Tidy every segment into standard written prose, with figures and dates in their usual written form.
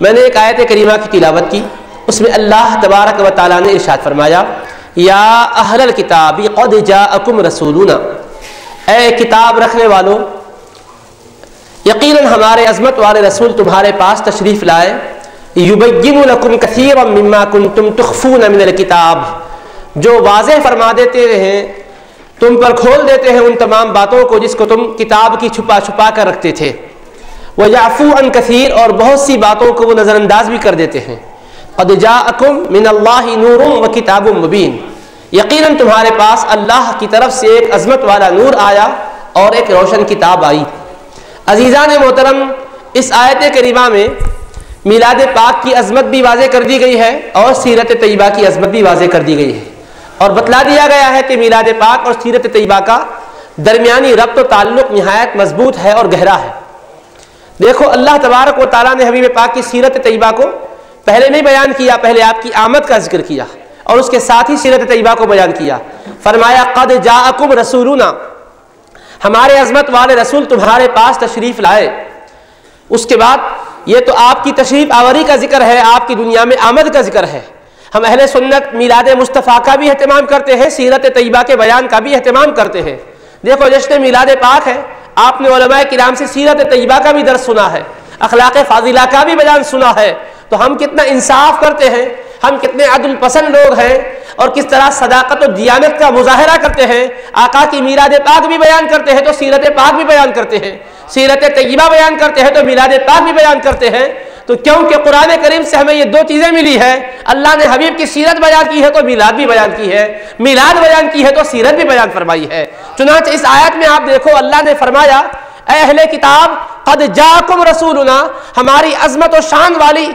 میں نے ایک آیت کریمہ کی تلاوت کی، اس میں اللہ تبارک و تعالیٰ نے ارشاد فرمایا یا اہل الکتاب قد جاءکم رسولنا، اے کتاب رکھنے والوں یقیناً ہمارے عظمت والے رسول تمہارے پاس تشریف لائے، یبین لکم کثیرا مما کنتم تخفون من الکتاب، جو واضح فرما دیتے ہیں، تم پر کھول دیتے ہیں ان تمام باتوں کو جس کو تم کتاب کی چھپا چھپا کر رکھتے تھے، ویعفو عن کثیر، اور بہت سی باتوں کو وہ نظر انداز بھی کر دیتے ہیں۔ قد جاءکم من اللہ نور وکتاب مبین، یقیناً تمہارے پاس اللہ کی طرف سے ایک عظمت والا نور آیا اور ایک روشن کتاب آئی۔ عزیزان محترم، اس آیت کریمہ میں میلاد پاک کی عظمت بھی واضح کر دی گئی ہے اور سیرت طیبہ کی عظمت بھی واضح کر دی گئی ہے، اور بتلا دیا گیا ہے کہ میلاد پاک اور سیرت طیبہ کا درمیانی ربط و تعلق نہایت مضبوط ہے اور گہرا ہے۔ دیکھو اللہ تبارک و تعالیٰ نے حبیب پاک کی سیرت طیبہ کو پہلے نہیں بیان کیا، پہلے آپ کی آمد کا ذکر کیا اور اس کے ساتھ ہی سیرت طیبہ کو بیان کیا۔ فرمایا قد جاءکم رسولنا، ہمارے عظمت والے رسول تمہارے پاس تشریف لائے۔ اس کے بعد یہ تو آپ کی تشریف آوری کا ذکر ہے، آپ کی دنیا میں آمد کا ذکر ہے۔ ہم اہل سنت میلاد مصطفیٰ کا بھی اہتمام کرتے ہیں، سیرت طیبہ کے بیان کا بھی اہتمام کرتے ہیں۔ دیکھو جشن میلاد پاک ہے، آپ نے علماء کرام سے سیرت طیبہ کا بھی درس سنا ہے، اخلاق فاضلہ کا بھی بیان سنا ہے، تو ہم کتنا انصاف کرتے ہیں، ہم کتنے عدل پسند لوگ ہیں، اور کس طرح صداقت و دیانت کا مظاہرہ کرتے ہیں۔ آقا کی میلاد پاک بھی بیان کرتے ہیں تو سیرت پاک بھی بیان کرتے ہیں، سیرت طیبہ بیان کرتے ہیں تو میلاد پاک بھی بیان کرتے ہیں۔ تو کیونکہ قرآن کریم سے ہمیں یہ دو چیزیں ملی ہے، اللہ نے حبیب کی سیرت بیان کی ہے تو میلاد بھی بیان کی ہے، میلاد بیان کی ہے تو سیرت بھی بیان فرمائی ہے۔ چنانچہ اس آیت میں آپ دیکھو اللہ نے فرمایا اے اہل کتاب قد جاءکم رسولنا، ہماری عظمت و شان والی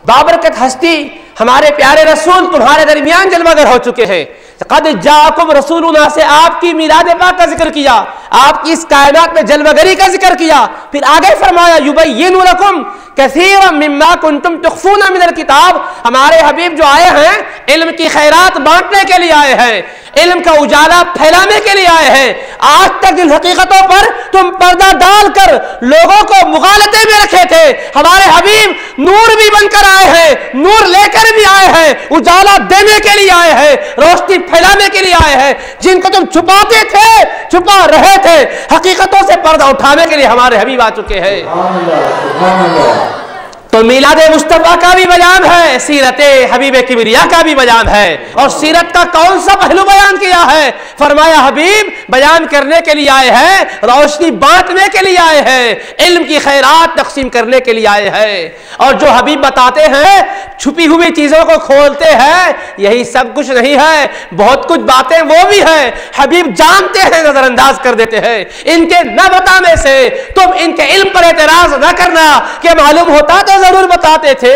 بابرکت ہستی ہمارے پیارے رسول تمہارے درمیان جلوہ گر ہو چکے ہیں۔ قد جاءکم رسولنا سے آپ کی میلاد پاک کا ذکر کیا، آپ کی اس کائنات میں جلوہ گری کا ذکر کیا، پھر آگے فرمایا یبین لکم کثیرا مما کنتم تخفون من الکتاب، ہمارے حبیب جو آئے ہیں علم کی خیرات بانٹنے کے لیے آئے ہیں، علم کا اجالا پھیلانے کے لیے آئے ہیں۔ آج تک جن حقیقتوں پر تم پردہ ڈال کر لوگوں کو مغالطے میں رکھے تھے، ہمارے حبیب نور بھی بن کر آئے ہیں، نور لے کر بھی آئے ہیں، اجالا دینے کے لیے آئے ہیں، روشنی پھیلانے کے لیے آئے ہیں۔ جن کو تم چھپاتے تھے، چھپا رہے تھے، حقیقتوں سے پردہ اٹھانے کے لیے ہمارے حبیب آ چکے ہیں۔ تو میلاد مصطفیٰ کا بھی بیان ہے، سیرت حبیب کبریا کا بھی بیان ہے، اور سیرت کا کون سا پہلو بیان کیا ہے؟ فرمایا حبیب بیان کرنے کے لیے آئے ہیں، روشنی بانٹنے کے لیے آئے ہیں، علم کی خیرات تقسیم کرنے کے لیے آئے ہیں۔ اور جو حبیب بتاتے ہیں چھپی ہوئی چیزوں کو کھولتے ہیں، یہی سب کچھ نہیں ہے، بہت کچھ باتیں وہ بھی ہیں حبیب جانتے ہیں، نظر انداز کر دیتے ہیں۔ ان کے نہ بتانے سے تم ان کے علم پر اعتراض نہ کرنا کہ معلوم ہوتا تو ضرور بتاتے تھے،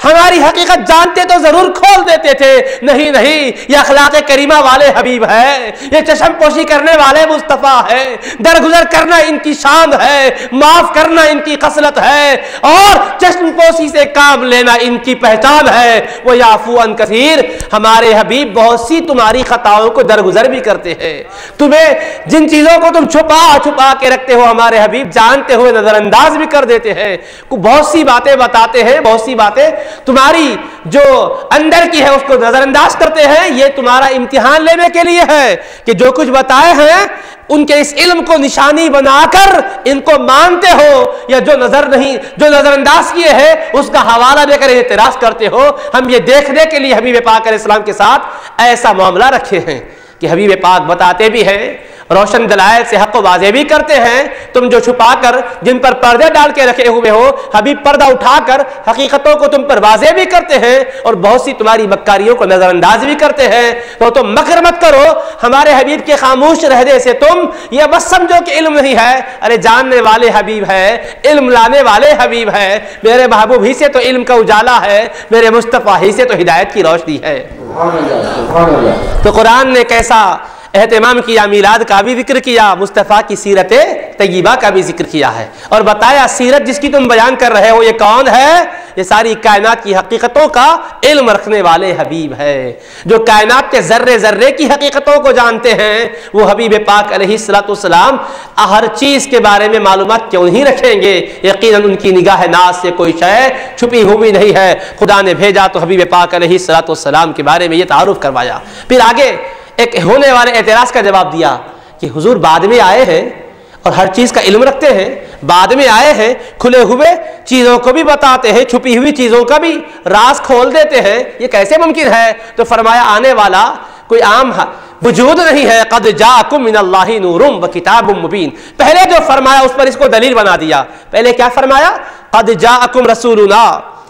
ہماری حقیقت جانتے تو ضرور کھول دیتے تھے۔ نہیں نہیں، یہ اخلاق کریمہ والے حبیب ہے، یہ چشم پوشی کرنے والے مصطفیٰ ہے، درگزر کرنا ان کی شان ہے، معاف کرنا ان کی خصلت ہے، اور چشم پوشی سے کام لینا ان کی پہچان ہے۔ وہ یعفو عن کثیر، ہمارے حبیب بہت سی تمہاری خطاؤں کو درگزر بھی کرتے ہیں۔ تمہیں جن چیزوں کو تم چھپا چھپا کے رکھتے ہو ہمارے حبیب جانتے ہوئے نظر انداز بھی کر دیتے ہیں۔ بہت سی باتیں بتاتے ہیں، بہت سی باتیں تمہاری جو اندر کی ہے اس کو نظر انداز کرتے ہیں۔ یہ تمہارا امتحان لینے کے لیے ہے کہ جو کچھ بتائے ہیں ان کے اس علم کو نشانی بنا کر ان کو مانتے ہو، یا جو نظر انداز کیے ہیں اس کا حوالہ دے کر اعتراض کرتے ہو۔ ہم یہ دیکھنے کے لیے حبیب پاک علیہ السلام کے ساتھ ایسا معاملہ رکھے ہیں کہ حبیب پاک بتاتے بھی ہیں، روشن دلائل سے حق و واضح بھی کرتے ہیں۔ تم جو چھپا کر جن پر پردے ڈال کے رکھے ہوئے ہو، حبیب پردہ اٹھا کر حقیقتوں کو تم پر واضح بھی کرتے ہیں، اور بہت سی تمہاری مکاریوں کو نظر انداز بھی کرتے ہیں۔ تو تم مکر مت کرو ہمارے حبیب کے خاموش رہنے سے، تم یہ بس سمجھو کہ علم نہیں ہے۔ ارے جاننے والے حبیب ہے، علم لانے والے حبیب ہے، میرے محبوب ہی سے تو علم کا اجالا ہے، میرے مصطفیٰ ہی سے تو ہدایت کی روشنی ہے۔ تو قرآن نے کیسا اہتمام کیا، میلاد کا بھی ذکر کیا، مصطفیٰ کی سیرت طیبہ کا بھی ذکر کیا ہے، اور بتایا سیرت جس کی تم بیان کر رہے ہو یہ کون ہے؟ یہ ساری کائنات کی حقیقتوں کا علم رکھنے والے حبیب ہے، جو کائنات کے ذرے ذرے کی حقیقتوں کو جانتے ہیں۔ وہ حبیب پاک علیہ الصلوۃ والسلام ہر چیز کے بارے میں معلومات کیوں نہیں رکھیں گے؟ یقیناً ان کی نگاہ ناز سے کوئی شے چھپی ہوئی نہیں ہے۔ خدا نے بھیجا تو حبیب پاک علیہ الصلوۃ والسلام کے بارے میں یہ تعارف کروایا، پھر آگے ایک ہونے والے اعتراض کا جواب دیا کہ حضور بعد میں آئے ہیں اور ہر چیز کا علم رکھتے ہیں، بعد میں آئے ہیں، کھلے ہوئے چیزوں کو بھی بتاتے ہیں، چھپی ہوئی چیزوں کا بھی راز کھول دیتے ہیں، یہ کیسے ممکن ہے؟ تو فرمایا آنے والا کوئی عام وجود نہیں ہے، قد جاءکم من اللہ نور و کتاب مبین۔ پہلے جو فرمایا اس پر اس کو دلیل بنا دیا۔ پہلے کیا فرمایا؟ قد جاءکم رسولنا،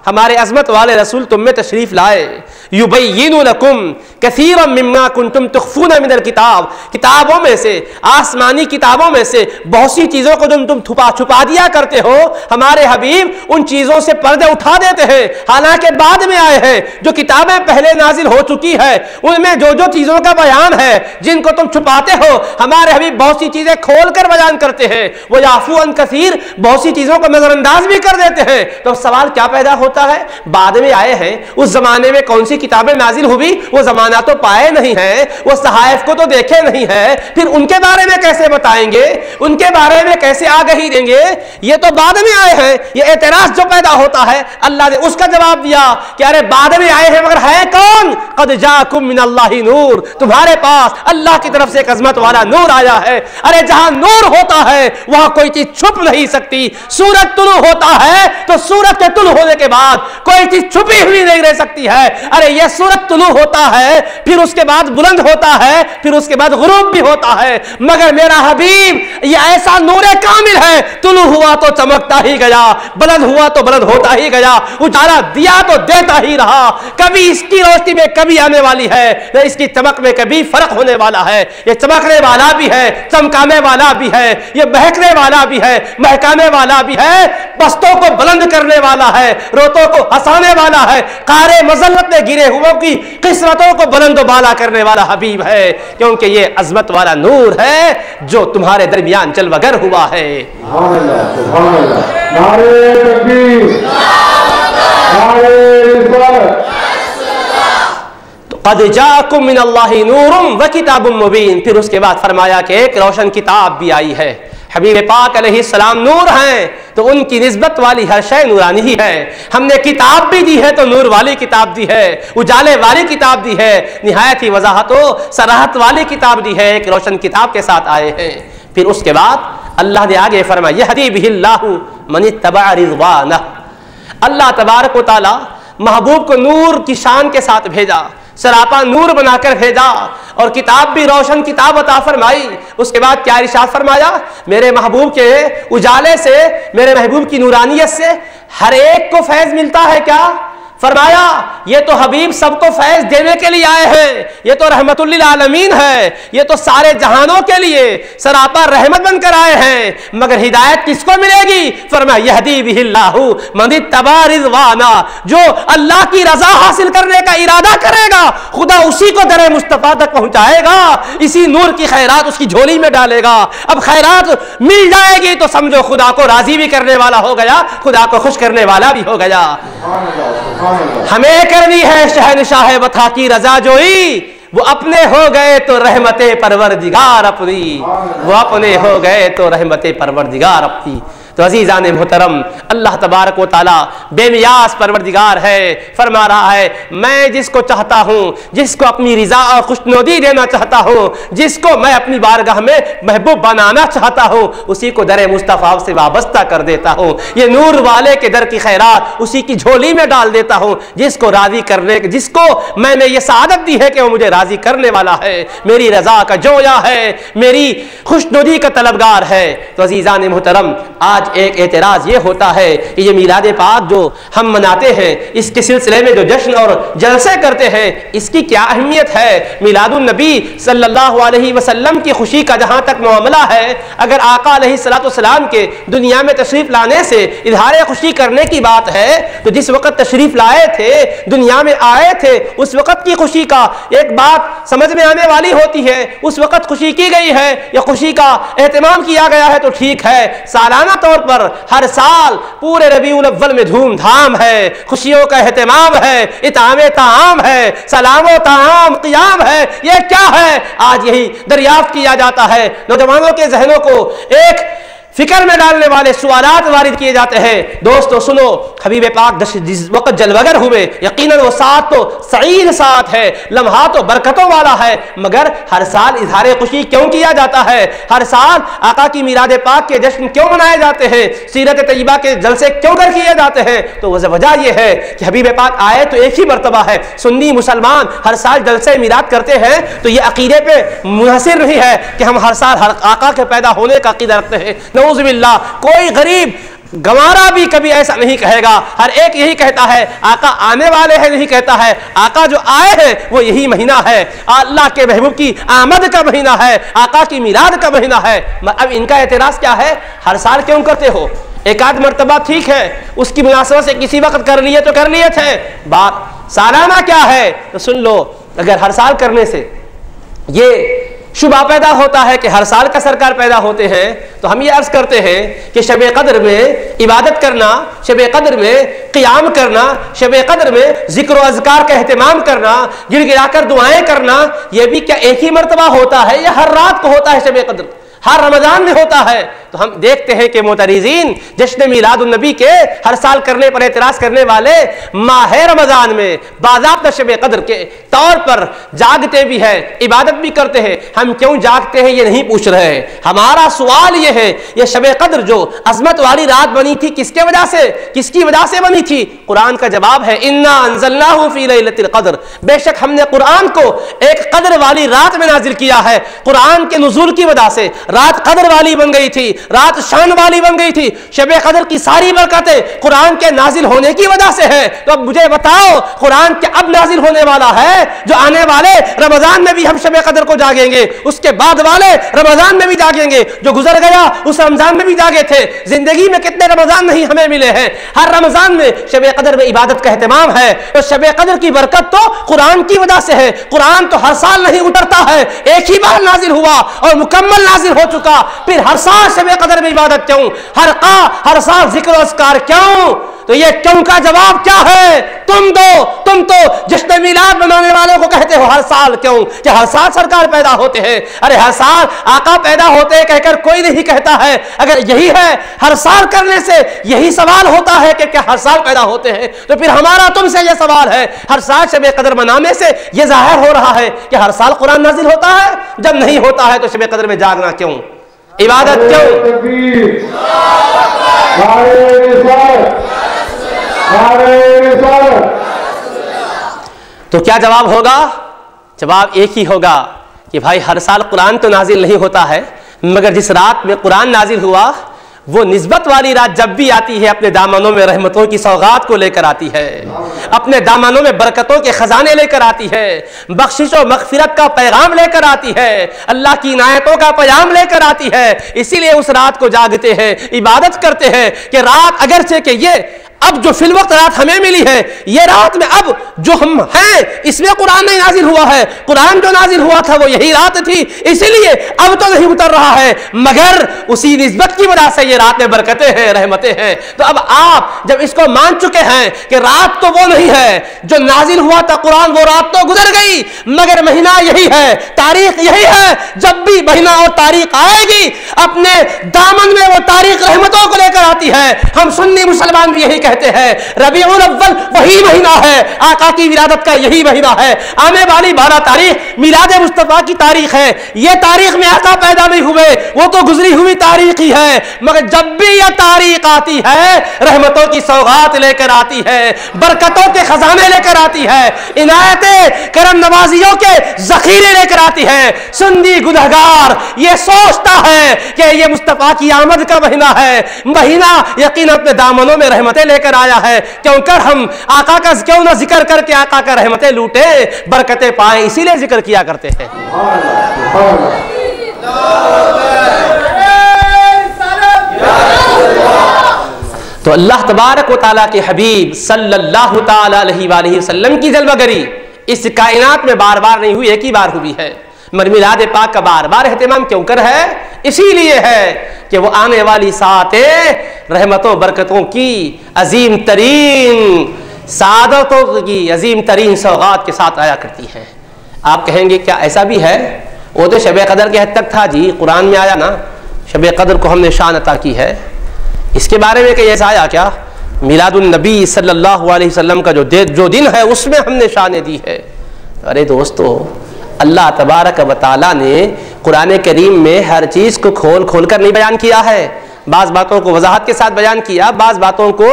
ہمارے عظمت والے رسول تم میں تشریف لائے، یبین لکم کثیرا مما کنتم تخفون من الکتاب، کتابوں میں سے، آسمانی کتابوں میں سے بہت سی چیزوں کو تم چھپا دیا کرتے ہو، ہمارے حبیب ان چیزوں سے پردے اٹھا دیتے ہیں، حالانکہ بعد میں آئے ہیں۔ جو کتابیں پہلے نازل ہو چکی ہے ان میں جو جو چیزوں کا بیان ہے جن کو تم چھپاتے ہو، ہمارے حبیب بہت سی چیزیں کھول کر بیان کرتے ہیں۔ وہ یعفو عن کثیر، بہت سی چیزوں کو نظر انداز بھی کر دیتے ہیں۔ تو سوال کیا پیدا ہوتا ہے؟ بعد میں آئے ہیں، اس زمانے میں کون سی کتابیں نازل ہوئی؟ وہ زمانہ تو پائے نہیں ہیں، وہ صحائف کو تو دیکھے نہیں ہیں، پھر ان کے بارے میں کیسے بتائیں گے؟ ان کے بارے میں کیسے آگہی دیں گے؟ یہ تو بعد میں آئے ہیں۔ یہ اعتراض جو پیدا ہوتا ہے اللہ نے اس کا جواب دیا کہ ارے بعد میں آئے ہیں مگر ہے کون؟ قد جاءکم من اللہ نور، تمہارے پاس اللہ کی طرف سے ایک عظمت والا نور آیا ہے۔ ارے جہاں نور ہوتا ہے وہاں کوئی چیز چھپ نہیں سکتی۔ سورج طلوع ہوتا ہے تو سورج کے طلوع ہونے کے بعد کوئی چیز چھپی ہوئی نہیں رہ سکتی ہے۔ ارے یہ سورج طلوع ہوتا ہے، پھر اس کے بعد بلند ہوتا ہے، پھر اس کے بعد غروب بھی ہوتا ہے، مگر میرا حبیب یہ ایسا نور کامل ہے، طلوع ہوا تو چمکتا ہی گیا، بلند ہوا تو بلند ہوتا ہی گیا، اجالا دیا تو دیتا ہی رہا۔ کبھی اس کی روشنی میں کبھی آنے والی ہے، نہ اس کی چمک میں کبھی فرق ہونے والا ہے۔ یہ چمکنے والا بھی ہے، چمکانے والا بھی ہے، یہ مہکنے والا بھی ہے، مہکانے والا بھی ہے، پستوں کو بلند کرنے والا ہے، روتوں کو ہنسانے والا ہے، قارے مذلت میں گرے ہوئوں کی قسمتوں کو بلند و بالا کرنے والا حبیب ہے، کیونکہ یہ عظمت والا نور ہے جو تمہارے درمیان جلوگر ہوا ہے۔ سبحان اللہ، سبحان اللہ، نعرہ تکبیر، نعرہ رسالت۔ قد جاءکم من اللہ نور و کتاب مبین، پھر اس کے بعد فرمایا کہ ایک روشن کتاب بھی آئی ہے۔ حبیب پاک علیہ السلام نور ہیں تو ان کی نسبت والی ہر شے نورانی ہی ہے۔ ہم نے کتاب بھی دی ہے تو نور والی کتاب دی ہے، اجالے والی کتاب دی ہے، نہایت ہی وضاحت و صراحت والی کتاب دی ہے، ایک روشن کتاب کے ساتھ آئے ہیں۔ پھر اس کے بعد اللہ نے آگے فرمایا یہدی بہ اللہ من اتبع رضوانہ، اللہ تبارک و تعالی محبوب کو نور کی شان کے ساتھ بھیجا، سراپا نور بنا کر بھیجا، اور کتاب بھی روشن کتاب عطا فرمائی۔ اس کے بعد کیا ارشاد فرمایا؟ میرے محبوب کے اجالے سے، میرے محبوب کی نورانیت سے ہر ایک کو فیض ملتا ہے کیا؟ فرمایا یہ تو حبیب سب کو فیض دینے کے لیے آئے ہیں، یہ تو رحمت للعالمین ہے، یہ تو سارے جہانوں کے لیے سراپا رحمت بن کر آئے ہیں، مگر ہدایت کس کو ملے گی؟ فرمایا یہدی بہ اللہ من اتبع رضوانہ، جو اللہ کی رضا حاصل کرنے کا ارادہ کرے گا خدا اسی کو در مصطفیٰ تک پہنچائے گا، اسی نور کی خیرات اس کی جھولی میں ڈالے گا۔ اب خیرات مل جائے گی تو سمجھو خدا کو راضی بھی کرنے والا ہو گیا، خدا کو خوش کرنے والا بھی ہو گیا۔ ہمیں کرنی ہے شہنشاہ وطا کی رضا جوئی، وہ اپنے ہو گئے تو رحمت پروردگار اپنی، وہ اپنے ہو گئے تو رحمت پروردگار اپنی۔ تو عزیزان محترم، اللہ تبارک و تعالی بے نیاز پروردگار ہے، فرما رہا ہے میں جس کو چاہتا ہوں، جس کو اپنی رضا اور خوشنودی دینا چاہتا ہوں، جس کو میں اپنی بارگاہ میں محبوب بنانا چاہتا ہوں، اسی کو در مصطفیٰ سے وابستہ کر دیتا ہوں، یہ نور والے کے در کی خیرات اسی کی جھولی میں ڈال دیتا ہوں، جس کو راضی کرنے، جس کو میں نے یہ سعادت دی ہے کہ وہ مجھے راضی کرنے والا ہے، میری رضا کا جویا ہے، میری خوشنودی کا طلبگار ہے۔ تو عزیزان محترم، آج ایک اعتراض یہ ہوتا ہے کہ یہ میلاد پاک جو ہم مناتے ہیں، اس کے سلسلے میں جو جشن اور جلسے کرتے ہیں، اس کی کیا اہمیت ہے؟ میلاد النبی صلی اللہ علیہ وسلم کی خوشی کا جہاں تک معاملہ ہے، اگر آقا علیہ الصلوۃ والسلام کے دنیا میں تشریف لانے سے اظہار خوشی کرنے کی بات ہے تو جس وقت تشریف لائے تھے، دنیا میں آئے تھے، اس وقت کی خوشی کا ایک بات سمجھ میں آنے والی ہوتی ہے۔ اس وقت خوشی کی گئی ہے یا خوشی کا اہتمام کیا گیا ہے تو ٹھیک ہے، سالانہ طور طور پر ہر سال پورے ربیع الاول میں دھوم دھام ہے، خوشیوں کا اہتمام ہے، اطعام طعام ہے، سلام و طعام قیام ہے. یہ کیا ہے؟ آج یہی دریافت کیا جاتا ہے. نوجوانوں کے ذہنوں کو ایک فکر میں ڈالنے والے سوالات وارد کیے جاتے ہیں. دوستو سنو، حبیب پاک جس وقت جلوگر ہوئے، یقیناً وہ ساتھ تو سعید ساتھ ہے، لمحات و برکتوں والا ہے، مگر ہر سال اظہار خوشی کیوں کیا جاتا ہے؟ ہر سال آقا کی میلاد پاک کے جشن کیوں منائے جاتے ہیں؟ سیرت طیبہ کے جلسے کیوں کر کیے جاتے ہیں؟ تو وجہ یہ ہے کہ حبیب پاک آئے تو ایک ہی مرتبہ ہے. سنی مسلمان ہر سال جلسے میلاد کرتے ہیں تو یہ عقیدے پہ منحصر نہیں ہے کہ ہم ہر سال ہر آقا کے پیدا ہونے کا عقیدہ رکھتے ہیں. نعوذ باللہ، کوئی غریب گوارا بھی کبھی ایسا نہیں کہے گا. ہر ایک یہی کہتا ہے آقا آنے والے ہیں، نہیں کہتا ہے آقا جو آئے ہیں وہ یہی مہینہ ہے، اللہ کے محبوب کی آمد کا مہینہ ہے، آقا کی میلاد کا مہینہ ہے. اب ان کا اعتراض کیا ہے؟ ہر سال کیوں کرتے ہو؟ ایک آدھ مرتبہ ٹھیک ہے، اس کی مناسبت سے کسی وقت کر لیے تو کر لیے تھے، بات سالانہ کیا ہے؟ تو سن لو، اگر ہر سال کرنے سے یہ شبہ پیدا ہوتا ہے کہ ہر سال کا سرکار پیدا ہوتے ہیں، تو ہم یہ عرض کرتے ہیں کہ شب قدر میں عبادت کرنا، شب قدر میں قیام کرنا، شب قدر میں ذکر و اذکار کا اہتمام کرنا، گر گرا کر دعائیں کرنا، یہ بھی کیا ایک ہی مرتبہ ہوتا ہے یا ہر رات کو ہوتا ہے؟ شب قدر ہر رمضان میں ہوتا ہے. تو ہم دیکھتے ہیں کہ معترضین جشن میلاد النبی کے ہر سال کرنے پر اعتراض کرنے والے ماہ رمضان میں باضابطہ شب قدر کے طور پر جاگتے بھی ہیں، عبادت بھی کرتے ہیں. ہم کیوں جاگتے ہیں یہ نہیں پوچھ رہے ہیں. ہمارا سوال یہ ہے، یہ شب قدر جو عظمت والی رات بنی تھی کس کے وجہ سے، کس کی وجہ سے بنی تھی؟ قرآن کا جواب ہے انا انزلناہ فی لیلۃ القدر، بے شک ہم نے قرآن کو ایک قدر والی رات میں نازل کیا ہے. قرآن کے نزول کی وجہ سے رات قدر والی بن گئی تھی، رات شان والی بن گئی تھی. شب قدر کی ساری برکتیں قرآن کے نازل ہونے کی وجہ سے ہے. تو اب مجھے بتاؤ قرآن کے اب نازل ہونے والا ہے جو آنے والے رمضان میں بھی ہم شب قدر کو جاگیں گے، اس کے بعد والے رمضان میں بھی جاگیں گے، جو گزر گیا اس رمضان میں بھی جاگے تھے. زندگی میں کتنے رمضان نہیں ہمیں ملے ہیں، ہر رمضان میں شب قدر میں عبادت کا اہتمام ہے. تو شب قدر کی برکت تو قرآن کی وجہ سے ہے. قرآن تو ہر سال نہیں اترتا ہے، ایک ہی بار نازل ہوا اور مکمل نازل ہو چکا. پھر ہر سال شب قدر میں عبادت کیوں؟ ہر سال ذکر و اذکار کیوں؟ تو یہ کیوں کا جواب کیا ہے؟ تم تو جشن میلاد منانے والوں کو کہتے ہو ہر سال کیوں، کہ ہر سال سرکار پیدا ہوتے ہیں. ارے ہر سال آقا پیدا ہوتے ہیں کہہ کر کوئی نہیں کہتا ہے. اگر یہی ہے، ہر سال کرنے سے یہی سوال ہوتا ہے کہ کیا ہر سال پیدا ہوتے ہیں، تو پھر ہمارا تم سے یہ سوال ہے، ہر سال شب قدر منانے سے یہ ظاہر ہو رہا ہے کہ ہر سال قرآن نازل ہوتا ہے. جب نہیں ہوتا ہے تو شب قدر میں جاگنا کیوں، عبادت کیوں؟ تو کیا جواب ہوگا؟ جواب ایک ہی ہوگا کہ بھائی ہر سال قرآن تو نازل نہیں ہوتا ہے، مگر جس رات میں قرآن نازل ہوا وہ نسبت والی رات جب بھی آتی ہے اپنے دامنوں میں رحمتوں کی سوغات کو لے کر آتی ہے، اپنے دامنوں میں برکتوں کے خزانے لے کر آتی ہے، بخشش و مغفرت کا پیغام لے کر آتی ہے، اللہ کی عنایتوں کا پیغام لے کر آتی ہے. اسی لیے اس رات کو جاگتے ہیں، عبادت کرتے ہیں کہ رات اگرچہ کہ یہ اب جو فی الوقت رات ہمیں ملی ہے، یہ رات میں اب جو ہم ہیں اس میں قرآن نہیں نازل ہوا ہے. قرآن جو نازل ہوا تھا وہ یہی رات تھی، اسی لیے اب تو نہیں اتر رہا ہے، مگر اسی نسبت کی وجہ سے یہ رات میں برکتیں ہیں، رحمتیں ہیں. تو اب آپ جب اس کو مان چکے ہیں کہ رات تو وہ نہیں ہے جو نازل ہوا تھا قرآن، وہ رات تو گزر گئی، مگر مہینہ یہی ہے، تاریخ یہی ہے. جب بھی مہینہ اور تاریخ آئے گی اپنے دامن میں وہ تاریخ رحمتوں کو لے کر آتی ہے. ہم سنی مسلمان بھی یہی کہتے ہیں ربیع الاول وہی مہینہ ہے، آقا کی ولادت کا یہی مہینہ ہے. آنے والی 12 تاریخ میلاد مصطفیٰ کی تاریخ ہے. یہ تاریخ میں آقا پیدا نہیں ہوئے، وہ تو گزری ہوئی تاریخ ہی ہے، مگر جب بھی یہ تاریخ آتی ہے رحمتوں کی سوغات لے کر آتی ہے، برکتوں کے خزانے لے کر آتی ہے، عنایتیں کرم نوازیوں کے ذخیرے لے کر آتی ہے. سنی گنہگار یہ سوچتا ہے کہ یہ مصطفیٰ کی آمد کا مہینہ ہے، مہینہ یقیناً اپنے دامنوں میں رحمتیں لے کر آیا ہے. کیوں کر ہم آقا کا کیوں نہ ذکر کر کے آقا کا رحمتیں لوٹے، برکتیں پائیں، اسی لیے ذکر کیا کرتے ہیں. تو اللہ تبارک و تعالیٰ کے حبیب صلی اللہ تعالیٰ علیہ وآلہ وسلم کی جلوہ گری اس کائنات میں بار بار نہیں ہوئی، ایک ہی بار ہوئی ہے. مگر میلاد پاک کا بار بار اہتمام کیوں کر ہے؟ اسی لیے ہے کہ وہ آنے والی ساعتیں رحمتوں برکتوں کی عظیم ترین سعادتوں کی عظیم ترین سوغات کے ساتھ آیا کرتی ہیں۔ آپ کہیں گے کیا ایسا بھی ہے؟ وہ تو شب قدر کے حد تک تھا جی، قرآن میں آیا نا شب قدر کو ہم نے شان عطا کی ہے، اس کے بارے میں کہ ایسا آیا کیا؟ میلاد النبی صلی اللہ علیہ وسلم کا جو دن ہے اس میں ہم نے شان دی ہے۔ ارے دوستو، اللہ تبارک و تعالیٰ نے قرآن کریم میں ہر چیز کو کھول کھول کر نہیں بیان کیا ہے، بعض باتوں کو وضاحت کے ساتھ بیان کیا، بعض باتوں کو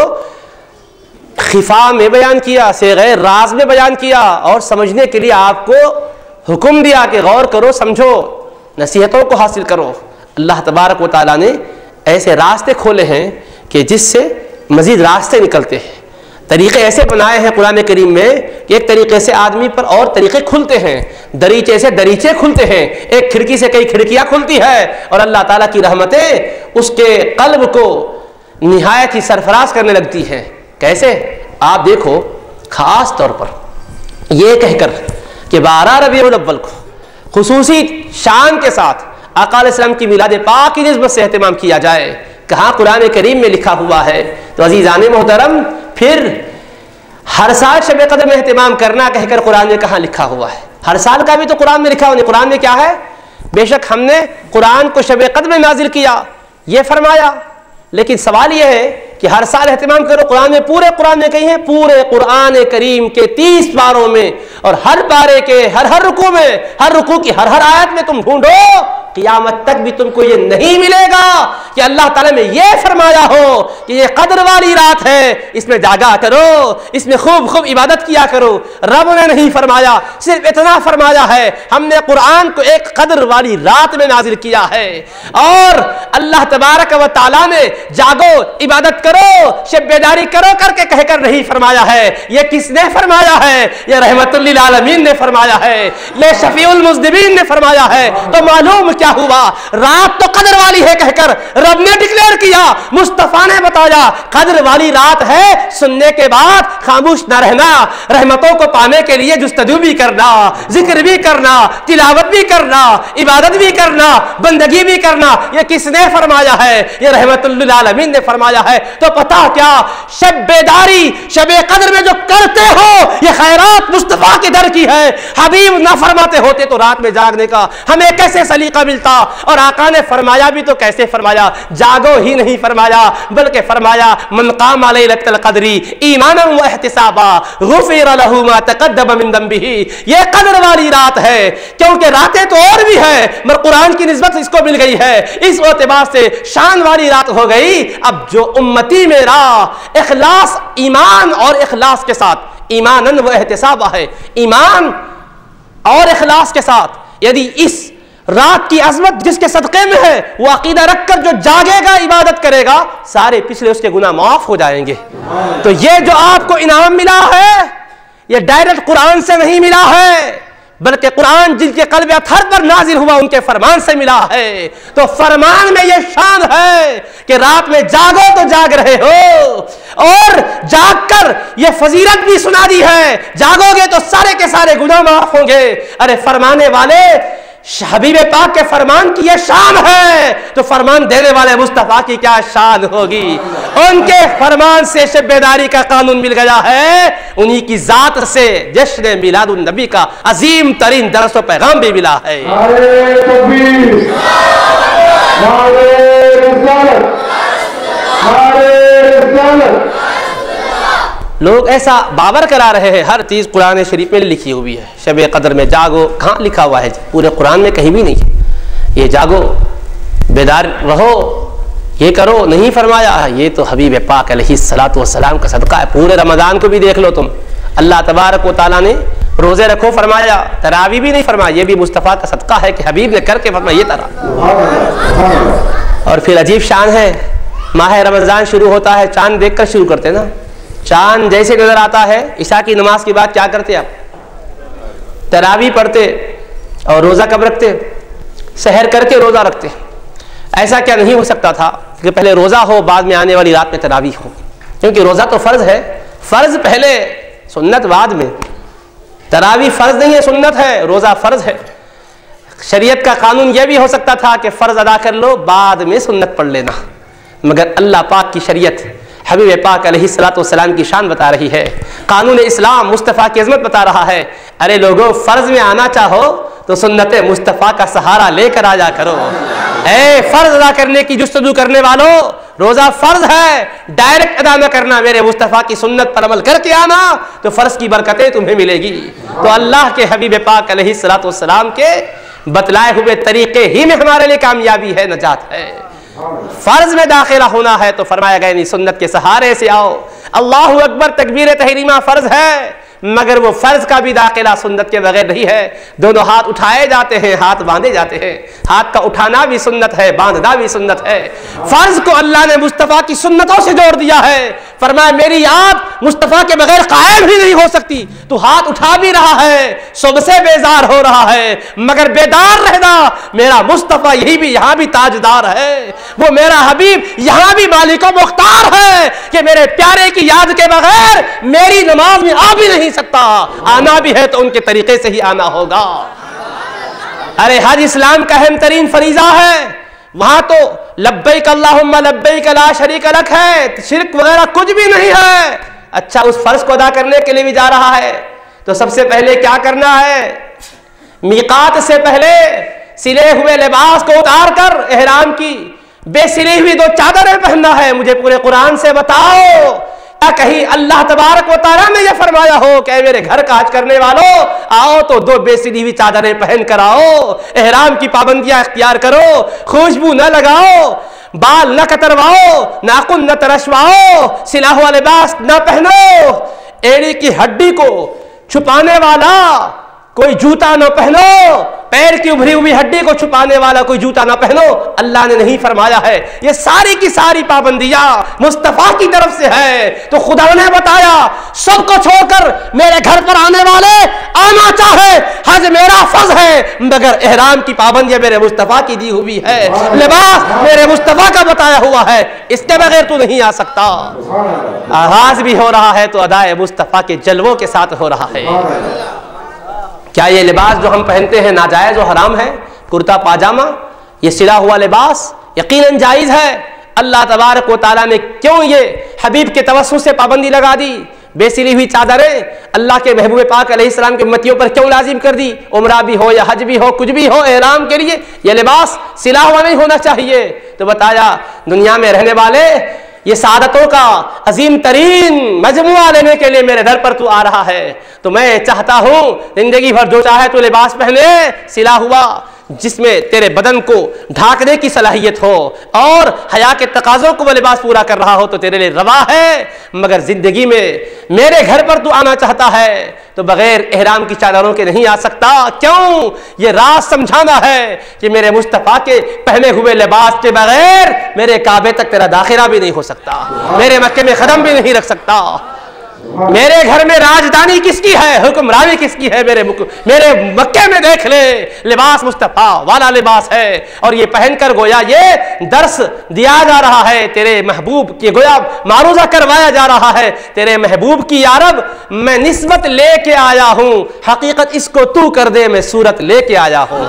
خفا میں بیان کیا، صیغہ راز میں بیان کیا، اور سمجھنے کے لیے آپ کو حکم دیا کہ غور کرو، سمجھو، نصیحتوں کو حاصل کرو۔ اللہ تبارک و تعالیٰ نے ایسے راستے کھولے ہیں کہ جس سے مزید راستے نکلتے ہیں، طریقے ایسے بنائے ہیں قرآن کریم میں کہ ایک طریقے سے آدمی پر اور طریقے کھلتے ہیں، دریچے سے دریچے کھلتے ہیں، ایک کھڑکی سے کئی کھڑکیاں کھلتی ہے، اور اللہ تعالیٰ کی رحمتیں اس کے قلب کو نہایت ہی سرفراز کرنے لگتی ہیں۔ کیسے؟ آپ دیکھو، خاص طور پر یہ کہہ کر کہ 12 ربیع الاول کو خصوصی شان کے ساتھ آقا علیہ السلام کی میلاد پاک کی نسبت سے اہتمام کیا جائے، کہاں قرآن کریم میں لکھا ہوا ہے؟ تو عزیزان محترم، پھر ہر سال شب قدر میں اہتمام کرنا کہہ کر قرآن میں کہاں لکھا ہوا ہے؟ ہر سال کا بھی تو قرآن میں لکھا ہوا نہیں۔ قرآن میں کیا ہے؟ بے شک ہم نے قرآن کو شب قدر میں نازل کیا، یہ فرمایا، لیکن سوال یہ ہے کہ ہر سال اہتمام کرو۔ قرآن میں، پورے قرآن میں کہیں ہیں، پورے قرآن کریم کے 30 پاروں میں اور ہر پارے کے ہر رکوع میں، ہر رکوع کی ہر آیت میں تم ڈھونڈو، قیامت تک بھی تم کو یہ نہیں ملے گا کہ اللہ تعالیٰ نے یہ فرمایا ہو کہ یہ قدر والی رات ہے، اس میں جاگا کرو، اس میں خوب خوب عبادت کیا کرو۔ رب نے نہیں فرمایا، صرف اتنا فرمایا ہے ہم نے قرآن کو ایک قدر والی رات میں نازل کیا ہے، اور اللہ تبارک و تعالیٰ نے جاگو، عبادت کرو، شب بیداری کرو کر کے کہہ کر نہیں فرمایا ہے۔ یہ کس نے فرمایا ہے؟ یہ رحمت للعالمین نے فرمایا ہے، یہ شفیع المذنبین نے فرمایا ہے۔ تو معلوم کیا ہوا؟ رات تو قدر والی ہے کہہ کر رب نے ڈکلیئر کیا، مصطفیٰ نے بتایا قدر والی رات ہے، سننے کے بعد خاموش نہ رہنا، رحمتوں کو پانے کے لیے جستجو بھی کرنا، ذکر بھی کرنا، تلاوت بھی کرنا، عبادت بھی کرنا، بندگی بھی کرنا۔ یہ کس نے فرمایا ہے؟ یہ رحمت للعالمین نے فرمایا ہے۔ تو پتا کیا، شب بیداری، شب قدر میں جو کرتے ہو یہ خیرات مصطفیٰ کے در کی ہے۔ حبیب نہ فرماتے ہوتے تو رات میں جاگنے کا ہمیں کیسے سلیقہ ملتا؟ اور آقا نے فرمایا بھی تو کیسے فرمایا؟ جاگو ہی نہیں فرمایا، بلکہ فرمایا من قام لیلۃ القدر ایمانا و احتسابا غفر له ما تقدم من ذنبه۔ یہ قدر والی رات ہے، کیونکہ راتیں تو اور بھی ہیں مگر قرآن کی نسبت اس کو مل گئی ہے، اس اعتبار سے شان والی رات ہو گئی۔ اب جو امتی میرا اخلاص، ایمان اور اخلاص کے ساتھ، ایمانا و احتسابا ہے، ایمان اور اخلاص کے ساتھ، یدی اس رات کی عظمت جس کے صدقے میں ہے وہ عقیدہ رکھ کر جو جاگے گا، عبادت کرے گا، سارے پچھلے اس کے گناہ معاف ہو جائیں گے۔ تو یہ جو آپ کو انعام ملا ہے یہ ڈائریکٹ قرآن سے نہیں ملا ہے، بلکہ قرآن جن کے قلب اطہر پر نازل ہوا ان کے فرمان سے ملا ہے۔ تو فرمان میں یہ شان ہے کہ رات میں جاگو تو جاگ رہے ہو، اور جاگ کر یہ فضیلت بھی سنا دی ہے، جاگو گے تو سارے کے سارے گناہ معاف ہوں گے۔ ارے فرمانے والے حبیب پاک کے فرمان کی یہ شان ہے، تو فرمان دینے والے مصطفیٰ کی کیا شان ہوگی؟ ان کے فرمان سے شب بیداری کا قانون مل گیا ہے، انہی کی ذات سے جشن میلاد النبی کا عظیم ترین درس و پیغام بھی ملا ہے۔ نعرہ تکبیر، نعرہ رسالت، نعرہ رسالت۔ لوگ ایسا باور کرا رہے ہیں ہر چیز قرآن شریف میں لکھی ہوئی ہے، شب قدر میں جاگو، کہاں لکھا ہوا ہے؟ پورے قرآن میں کہیں بھی نہیں ہے یہ جاگو، بیدار رہو، یہ کرو، نہیں فرمایا۔ یہ تو حبیب پاک علیہ الصلوۃ والسلام کا صدقہ ہے۔ پورے رمضان کو بھی دیکھ لو تم، اللہ تبارک و تعالیٰ نے روزے رکھو فرمایا، تراویح بھی نہیں فرمایا، یہ بھی مصطفیٰ کا صدقہ ہے کہ حبیب نے کر کے فرمایا یہ طرح۔ اور پھر عجیب شان ہے، ماہ رمضان شروع ہوتا ہے، چاند دیکھ کر شروع کرتے نا، چاند جیسے نظر آتا ہے، عشاء کی نماز کے بعد کیا کرتے آپ؟ تراویح پڑھتے، اور روزہ کب رکھتے؟ سحر کر کے روزہ رکھتے۔ ایسا کیا نہیں ہو سکتا تھا کہ پہلے روزہ ہو بعد میں آنے والی رات میں تراویح ہو؟ کیونکہ روزہ تو فرض ہے، فرض پہلے سنت بعد میں، تراویح فرض نہیں ہے، سنت ہے، روزہ فرض ہے۔ شریعت کا قانون یہ بھی ہو سکتا تھا کہ فرض ادا کر لو بعد میں سنت پڑھ لینا، مگر اللہ پاک کی شریعت حبیب پاک علیہ الصلوۃ والسلام کی شان بتا رہی ہے، قانون اسلام مصطفیٰ کی عظمت بتا رہا ہے۔ ارے لوگوں، فرض میں آنا چاہو تو سنت مصطفیٰ کا سہارا لے کر آجا کرو۔ اے فرض ادا کرنے کی جستجو کرنے والوں، روزہ فرض ہے، ڈائریکٹ ادا نہ کرنا، میرے مصطفیٰ کی سنت پر عمل کر کے آنا تو فرض کی برکتیں تمہیں ملے گی۔ تو اللہ کے حبیب پاک علیہ الصلوۃ والسلام کے بتلائے ہوئے طریقے ہی میں ہمارے لیے کامیابی ہے، نجات ہے۔ فرض میں داخلہ ہونا ہے تو فرمایا گیا نہیں، سنت کے سہارے سے آؤ۔ اللہ اکبر تکبیر تحریمہ فرض ہے، مگر وہ فرض کا بھی داخلہ سنت کے بغیر نہیں ہے۔ دونوں ہاتھ اٹھائے جاتے ہیں، ہاتھ باندھے جاتے ہیں، ہاتھ کا اٹھانا بھی سنت ہے، باندھنا بھی سنت ہے۔ فرض کو اللہ نے مصطفیٰ کی سنتوں سے جوڑ دیا ہے، فرمایا میری یاد مصطفیٰ کے بغیر قائم ہی نہیں ہو سکتی۔ تو ہاتھ اٹھا بھی رہا ہے، صبح سے بیزار ہو رہا ہے، مگر بیدار رہنا، میرا مصطفیٰ یہی بھی یہاں بھی تاجدار ہے، وہ میرا حبیب یہاں بھی مالک و مختار ہے کہ میرے پیارے کی یاد کے بغیر میری نماز میں آ بھی نہیں سکتا، آنا بھی ہے تو ان کے طریقے سے ہی آنا ہوگا۔ ارے حج اسلام کا اہم ترین فریضہ ہے، وہاں تو لبیک اللہم لبیک لا شریک لک ہے، شرک وغیرہ کچھ بھی نہیں ہے۔ اچھا، اس فرض کو ادا کرنے کے لیے بھی جا رہا ہے تو سب سے پہلے کیا کرنا ہے؟ میقات سے پہلے سلے ہوئے لباس کو اتار کر احرام کی بے سلی ہوئی 2 چادریں پہننا ہے۔ مجھے پورے قرآن سے بتاؤ، کیا کہیں اللہ تبارک و تعالیٰ نے یہ فرمایا ہو کہ اے میرے گھر کا حج کرنے والوں، آؤ تو 2 بے سلی ہوئی چادریں پہن کر آؤ، احرام کی پابندیاں اختیار کرو، خوشبو نہ لگاؤ، بال نہ کترواؤ، ناخن نہ ترشواؤ، سلا ہوا لباس نہ پہنو، ایڑی کی ہڈی کو چھپانے والا کوئی جوتا نہ پہنو، پیر کی ابھری ہوئی ہڈی کو چھپانے والا کوئی جوتا نہ پہنو، اللہ نے نہیں فرمایا ہے۔ یہ ساری کی ساری پابندیاں مصطفیٰ کی طرف سے ہے، تو خدا نے بتایا سب کو چھوڑ کر میرے گھر پر آنے والے آنا چاہے، حج میرا فرض ہے، مگر احرام کی پابندیاں میرے مصطفیٰ کی دی ہوئی ہے، لباس میرے مصطفیٰ کا بتایا ہوا ہے، اس کے بغیر تو نہیں آ سکتا۔ آغاز بھی ہو رہا ہے تو ادائے مصطفیٰ کے جلووں کے ساتھ ہو رہا ہے۔ کیا یہ لباس جو ہم پہنتے ہیں ناجائز و حرام ہے؟ کرتا پاجامہ، یہ سلا ہوا لباس یقیناً جائز ہے۔ اللہ تبارک و تعالیٰ نے کیوں یہ حبیب کے توسط سے پابندی لگا دی؟ بے سلی ہوئی چادریں اللہ کے محبوب پاک علیہ السلام کے امتیوں پر کیوں لازم کر دی؟ عمرہ بھی ہو یا حج بھی ہو، کچھ بھی ہو، احرام کے لیے یہ لباس سلا ہوا نہیں ہونا چاہیے۔ تو بتایا دنیا میں رہنے والے یہ سعادتوں کا عظیم ترین مجموعہ لینے کے لیے میرے در پر تو آ رہا ہے، تو میں چاہتا ہوں زندگی بھر جو چاہے تو لباس پہنے، سلا ہوا، جس میں تیرے بدن کو ڈھانکنے کی صلاحیت ہو اور حیا کے تقاضوں کو وہ لباس پورا کر رہا ہو تو تیرے لیے روا ہے، مگر زندگی میں میرے گھر پر تو آنا چاہتا ہے تو بغیر احرام کی چادروں کے نہیں آ سکتا۔ کیوں؟ یہ راز سمجھانا ہے کہ میرے مصطفیٰ کے پہنے ہوئے لباس کے بغیر میرے کعبے تک تیرا داخلہ بھی نہیں ہو سکتا، میرے مکے میں قدم بھی نہیں رکھ سکتا۔ میرے گھر میں راجدانی کس کی ہے، حکمرانی کس کی ہے؟ میرے مکے میں دیکھ لے، لباس مصطفیٰ والا لباس ہے، اور یہ پہن کر گویا یہ درس دیا جا رہا ہے تیرے محبوب کی، گویا معروضہ کروایا جا رہا ہے تیرے محبوب کی۔ یا رب میں نسبت لے کے آیا ہوں، حقیقت اس کو تو کر دے، میں صورت لے کے آیا ہوں،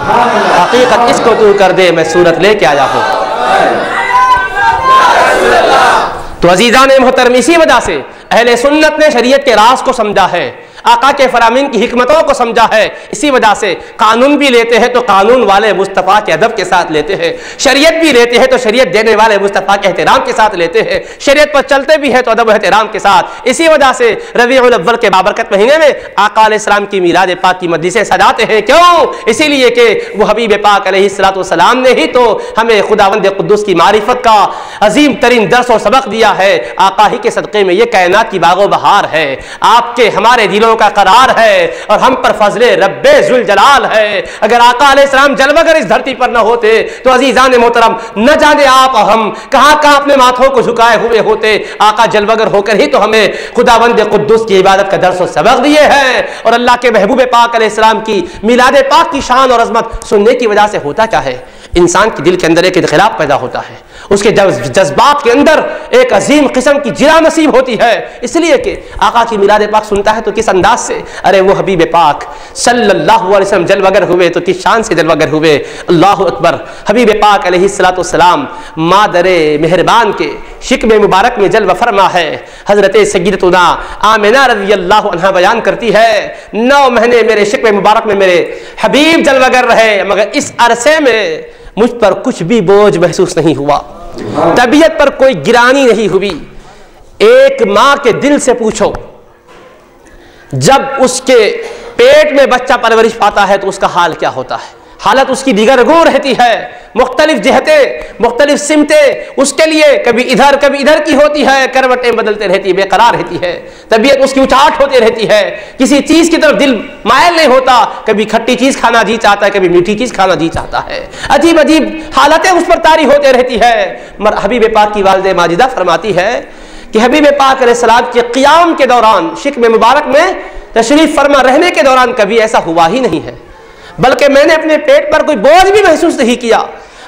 حقیقت اس کو تو کر دے، میں صورت لے کے آیا ہوں۔ تو عزیزان محترم، اسی وجہ سے اہل سنت نے شریعت کے راز کو سمجھا ہے، آقا کے فرامین کی حکمتوں کو سمجھا ہے، اسی وجہ سے قانون بھی لیتے ہیں تو قانون والے مصطفیٰ کے ادب کے ساتھ لیتے ہیں، شریعت بھی لیتے ہیں تو شریعت دینے والے مصطفیٰ کے احترام کے ساتھ لیتے ہیں، شریعت پر چلتے بھی ہیں تو ادب و احترام کے ساتھ۔ اسی وجہ سے ربیع الاول کے بابرکت مہینے میں آقا علیہ السلام کی میلاد پاک کی مجلسیں سجاتے ہیں۔ کیوں؟ اسی لیے کہ وہ حبیب پاک علیہ السلام نے ہی تو ہمیں خداوند قدوس کی معرفت کا عظیم ترین درس و سبق دیا ہے، آقا ہی کے صدقے میں یہ کائنات کی باغ و بہار ہے، آپ کے ہمارے دلوں کا قرار ہے، اور ہم پر فضل رب ذوالجلال ہے۔ اگر آقا علیہ السلام جلوگر اس دھرتی پر نہ ہوتے تو عزیزان محترم نہ جانے آپ اور ہم کہاں کہاں اپنے ماتھوں کو جھکائے ہوئے ہوتے۔ آقا جلوگر ہو کر ہی تو ہمیں خداوند قدوس کی عبادت کا درس و سبق دیے ہیں، اور اللہ کے محبوب پاک علیہ السلام کی میلاد پاک کی شان اور عظمت سننے کی وجہ سے ہوتا کیا ہے؟ انسان کے دل کے اندر ایک انقلاب پیدا ہوتا ہے، اس کے جذبات کے اندر ایک عظیم قسم کی جلا نصیب ہوتی ہے، اس لیے کہ آقا کی میلاد پاک سنتا ہے تو کس انداز سے، ارے وہ حبیب پاک صلی اللہ علیہ وسلم جلوگر ہوئے تو کس شان سے جلوگر ہوئے، اللہ اکبر۔ حبیب پاک علیہ السلام مادر مہربان کے شکم مبارک میں جلوہ فرما ہے۔ حضرت سیدتنا آمنہ رضی اللہ عنہ بیان کرتی ہے 9 مہینے میرے شکم مبارک میں میرے حبیب جلوگر رہے، مگر اس عرصے میں مجھ پر کچھ بھی بوجھ محسوس نہیں ہوا، طبیعت پر کوئی گرانی نہیں ہوئی۔ ایک ماں کے دل سے پوچھو، جب اس کے پیٹ میں بچہ پرورش پاتا ہے تو اس کا حال کیا ہوتا ہے، حالت اس کی دیگر گو رہتی ہے، مختلف جہتیں، مختلف سمتیں اس کے لیے کبھی ادھر کی ہوتی ہے، کروٹیں بدلتے رہتی ہے، بے قرار رہتی ہے، طبیعت اس کی اچاٹ ہوتی رہتی ہے، کسی چیز کی طرف دل مائل نہیں ہوتا، کبھی کھٹی چیز کھانا جی چاہتا ہے، کبھی میٹھی چیز کھانا جی چاہتا ہے، عجیب عجیب حالتیں اس پر طاری ہوتے رہتی ہے۔ حبیب پاک کی والدہ ماجدہ فرماتی ہے کہ حبیب پاک علیہ السلام کے قیام کے دوران، شکم مبارک میں تشریف فرما رہنے کے دوران کبھی ایسا ہوا ہی نہیں ہے، بلکہ میں نے اپنے پیٹ پر کوئی بوجھ بھی محسوس نہیں کیا۔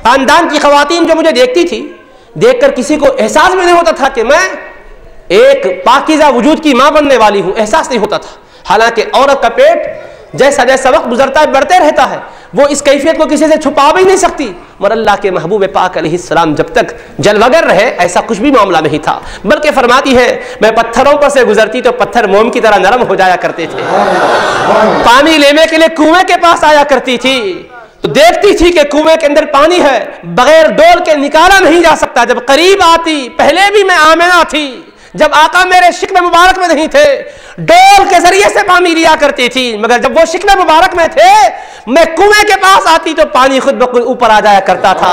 خاندان کی خواتین جو مجھے دیکھتی تھی، دیکھ کر کسی کو احساس بھی نہیں ہوتا تھا کہ میں ایک پاکیزہ وجود کی ماں بننے والی ہوں، احساس نہیں ہوتا تھا۔ حالانکہ عورت کا پیٹ جیسا جیسا وقت گزرتا ہے بڑھتے رہتا ہے، وہ اس کیفیت کو کسی سے چھپا بھی نہیں سکتی، مگر اللہ کے محبوب پاک علیہ السلام جب تک جلوگر رہے ایسا کچھ بھی معاملہ نہیں تھا، بلکہ فرماتی ہے میں پتھروں پر سے گزرتی تو پتھر موم کی طرح نرم ہو جایا کرتے تھے، پانی لینے کے لیے کنویں کے پاس آیا کرتی تھی تو دیکھتی تھی کہ کنویں کے اندر پانی ہے، بغیر ڈول کے نکالا نہیں جا سکتا، جب قریب آتی، پہلے بھی میں آمنہ تھی، جب آقا میرے شکم مبارک میں نہیں تھے ڈول کے ذریعے سے پانی لیا کرتی تھی، مگر جب وہ شکم مبارک میں تھے میں کنویں کے پاس آتی تو پانی خود بخود اوپر آ جایا کرتا تھا،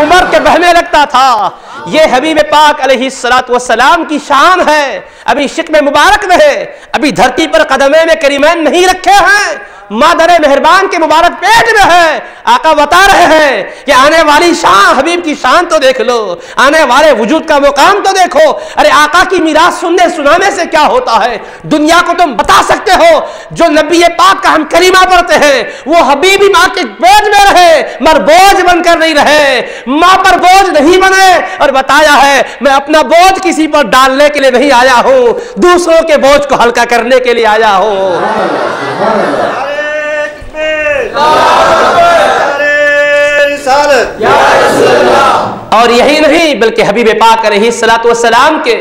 عمر کے بہنے لگتا تھا۔ یہ حبیب پاک علیہ السلام کی شان ہے، ابھی شکم مبارک میں ہے، ابھی دھرتی پر قدمین کریمین نہیں رکھے ہیں، مادر مہربان کے مبارک پیٹ میں ہے، آقا بتا رہے ہیں کہ آنے والی شان، حبیب کی شان تو دیکھ لو، آنے والے وجود کا مقام تو دیکھو۔ ارے آقا کی میراث سننے سنانے سے کیا ہوتا ہے، دنیا کو تم بتا سکتے ہو جو نبی پاک کا ہم کریمہ پڑھتے ہیں وہ حبیبی ماں کے بوجھ میں رہے مگر بوجھ بن کر نہیں رہے، ماں پر بوجھ نہیں بنے، اور بتایا ہے میں اپنا بوجھ کسی پر ڈالنے کے لیے نہیں آیا ہوں، دوسروں کے بوجھ کو ہلکا کرنے کے لیے آیا ہوں۔ اور یہی نہیں بلکہ حبیب پاک علیہ السلام کے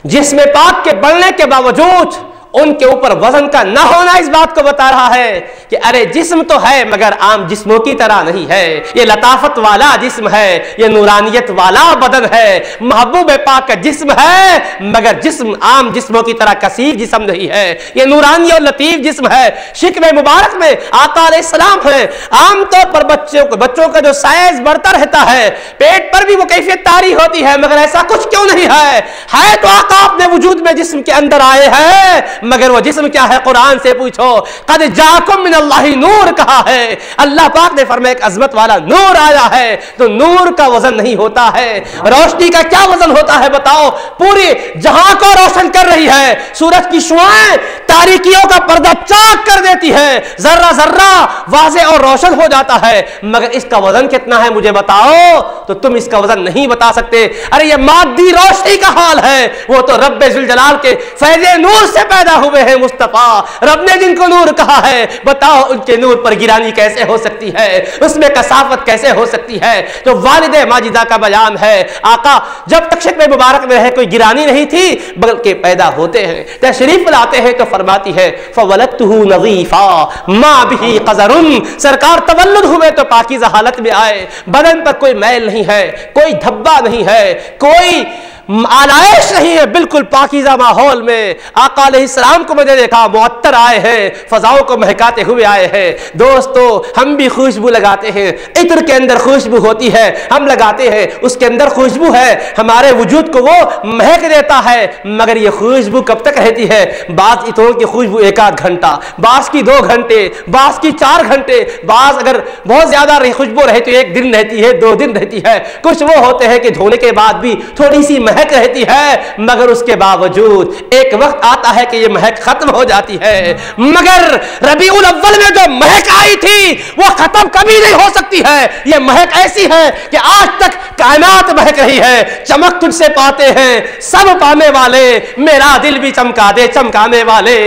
جسم پاک کے بڑھنے کے باوجود ان کے اوپر وزن کا نہ ہونا اس بات کو بتا رہا ہے کہ ارے جسم تو ہے مگر عام جسموں کی طرح نہیں ہے، یہ لطافت والا جسم ہے، یہ نورانیت والا بدن ہے، محبوب پاک کا جسم ہے مگر جسم عام جسموں کی طرح کثیر جسم نہیں ہے، یہ نورانی اور لطیف جسم ہے۔ شکم مبارک میں آقا علیہ السلام ہے، عام طور پر بچوں کا جو سائز بڑھتا رہتا ہے پیٹ پر بھی وہ کیفیت طاری ہوتی ہے، مگر ایسا کچھ کیوں نہیں ہے تو آقا اپنے وجود میں جسم کے اندر آئے ہیں، مگر وہ جسم کیا ہے قرآن سے پوچھو، قد جاکم من اللہ نور کہا ہے، اللہ پاک نے فرمایا ایک عظمت والا نور آیا ہے، تو نور کا وزن نہیں ہوتا ہے، روشنی کا کیا وزن ہوتا ہے بتاؤ، پوری جہاں کو روشن کر رہی ہے، سورج کی شعاعیں تاریکیوں کا پردہ چاک کر دیتی ہے، ذرہ ذرہ واضح اور روشن ہو جاتا ہے، مگر اس کا وزن کتنا ہے مجھے بتاؤ، تو تم اس کا وزن نہیں بتا سکتے۔ ارے یہ مادی روشنی کا حال ہے، وہ تو رب ذوالجلال کے فیض نور سے پیدا ہوئے ہیں مصطفیٰ، رب نے جن کو نور کہا ہے بتاؤ ان کے نور پر گرانی کیسے ہو سکتی ہے، اس میں کثافت کیسے ہو سکتی ہے۔ تو والد ماجدہ کا بیان ہے آقا جب تک شکم مبارک میں رہے کوئی گرانی نہیں تھی بلکہ پیدا ہوتے ہیں، تشریف لاتے ہیں تو فرماتی ہے فولدتہ نظیفا ما بہ قذر، سرکار تولد ہوئے تو پاکیزہ حالت میں آئے، بدن پر کوئی میل نہیں ہے، کوئی دھبا نہیں ہے، کوئی آلائش نہیں ہے، بالکل پاکیزہ ماحول میں آقا علیہ السلام کو میں نے دیکھا معطر آئے ہیں، فضاؤں کو مہکاتے ہوئے آئے ہیں۔ دوستو ہم بھی خوشبو لگاتے ہیں، عطر کے اندر خوشبو ہوتی ہے، ہم لگاتے ہیں اس کے اندر خوشبو ہے، ہمارے وجود کو وہ مہک دیتا ہے، مگر یہ خوشبو کب تک رہتی ہے؟ بعض عطروں کی خوشبو 1 گھنٹہ، بعض کی 2 گھنٹے، بعض کی 4 گھنٹے، بعض اگر بہت زیادہ خوشبو رہے تو 1 دن رہتی ہے، 2 دن رہتی ہے، کچھ وہ ہوتے ہیں کہ دھونے کے بعد بھی تھوڑی سی مہک رہتی ہے، مگر اس کے باوجود ایک وقت آتا ہے کہ یہ مہک ختم ہو جاتی ہے، مگر ربیع الاول میں جو مہک آئی تھی وہ ختم کبھی نہیں ہو سکتی ہے۔ یہ مہک ایسی ہے کہ آج تک کائنات مہک رہی ہے۔ چمک تجھ سے پاتے ہیں سب پانے والے، میرا دل بھی چمکا دے چمکانے والے۔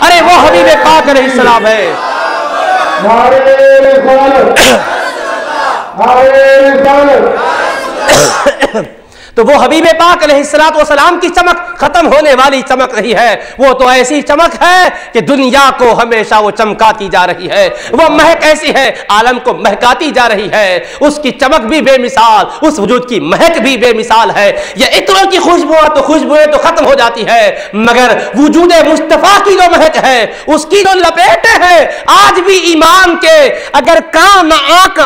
ارے وہ حبیب پاک علیہ السلام ہے۔ نعرہ رسالت، نعرہ رسالت۔ تو وہ حبیب پاک علیہ السلام کی چمک ختم ہونے والی چمک نہیں ہے، وہ تو ایسی چمک ہے کہ دنیا کو ہمیشہ وہ چمکاتی جا رہی ہے۔ وہ مہک ایسی ہے عالم کو مہکاتی جا رہی ہے، اس کی چمک بھی بے مثال، اس وجود کی مہک بھی بے مثال ہے۔ یہ عطروں کی خوشبوئیں تو ختم ہو جاتی ہے، مگر وجود مصطفیٰ کی جو مہک ہے، اس کی جو لپیٹیں ہیں آج بھی ایمان کے، اگر کان آنکھ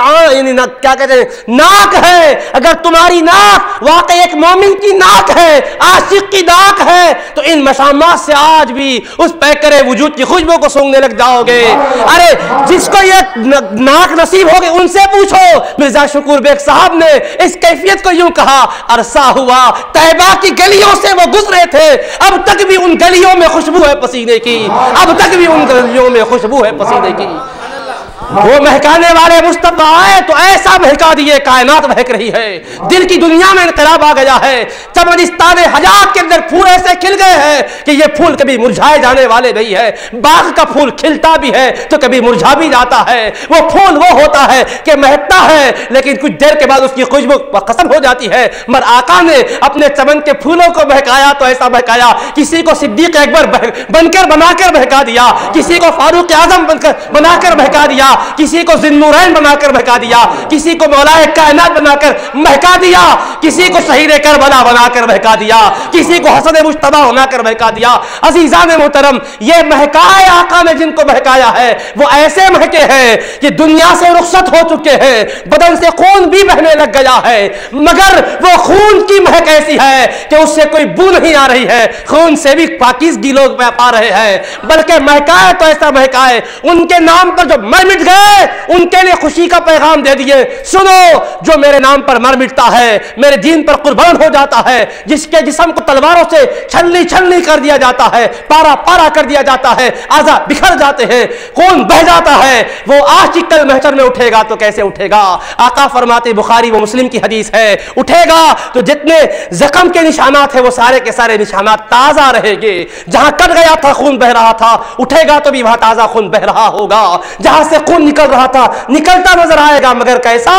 کیا کہتے ہیں ناک ہے، اگر تمہاری ناک واقعی ایک مومن کی ناک ہے، عاشق کی ناک ہے، تو ان مشامات سے آج بھی اس پیکرے وجود کی خوشبو کو سونگنے لگ جاؤ گے۔ ارے جس کو یہ ناک نصیب ہوگی ان سے پوچھو۔ مرزا شکور بیگ صاحب نے اس کیفیت کو یوں کہا، عرصہ ہوا طیبہ کی گلیوں سے وہ گزرے تھے، اب تک بھی ان گلیوں میں خوشبو ہے پسینے کی، اب تک بھی ان گلیوں میں خوشبو ہے پسینے کی۔ وہ مہکانے والے مصطفیٰ آئے تو ایسا مہکا دیے کائنات مہک رہی ہے، دل کی دنیا میں انقلاب آ گیا ہے۔ چمنستان حیات کے اندر پھول ایسے کھل گئے ہیں کہ یہ پھول کبھی مرجھائے جانے والے نہیں ہے۔ باغ کا پھول کھلتا بھی ہے تو کبھی مرجھا بھی جاتا ہے۔ وہ پھول وہ ہوتا ہے کہ مہکتا ہے لیکن کچھ دیر کے بعد اس کی خوشبو ختم ہو جاتی ہے، مگر آقا نے اپنے چمن کے پھولوں کو مہکایا تو ایسا مہکایا، کسی کو صدیق اکبر بن کر بنا کر مہکا دیا، کسی کو فاروق اعظم بنا کر مہکا دیا، کسی کو ذی النورین بنا کر مہکا دیا، کسی کو مولا کائنات بنا کر مہکا دیا، کسی کو شہید کربلا بنا کر مہکا دیا، کسی کو حسن مجتبی بنا کر مہکا دیا۔ عزیزان محترم، یہ مہکائے آقا نے جن کو مہکایا ہے وہ ایسے مہکے ہیں کہ دنیا سے رخصت ہو چکے ہیں، بدن سے خون بھی بہنے لگ گیا ہے، مگر وہ خون کی مہک ایسی ہے کہ اس سے کوئی بو نہیں آ رہی ہے، خون سے بھی پاکیزگی لوگ پا رہے ہیں، بلکہ مہکائے تو ایسا مہکائے ان کے نام پر جو مر مٹ گئے ان کے لیے خوشی کا پیغام دے دیے، سنو جو میرے نام پر مر مٹتا ہے، میرے دین پر قربان ہو جاتا ہے، جس کے جسم کو تلواروں سے چھلنی چھلنی کر دیا جاتا ہے، پارا پارا کر دیا جاتا ہے، اعضاء بکھر جاتے ہیں، خون بہ جاتا ہے، وہ عاشق کل محشر میں اٹھے گا تو کیسے اٹھے گا؟ آقا فرماتے، بخاری و مسلم کی حدیث ہے، اٹھے گا تو جتنے زخم کے نشانات ہیں وہ سارے کے سارے نشانات تازہ رہے گے، جہاں کٹ گیا تھا خون بہ رہا تھا، اٹھے گا تو بھی وہاں تازہ خون بہ رہا ہوگا، جہاں سے خون نکل رہا تھا نکلتا نظر آئے گا، مگر کیسا؟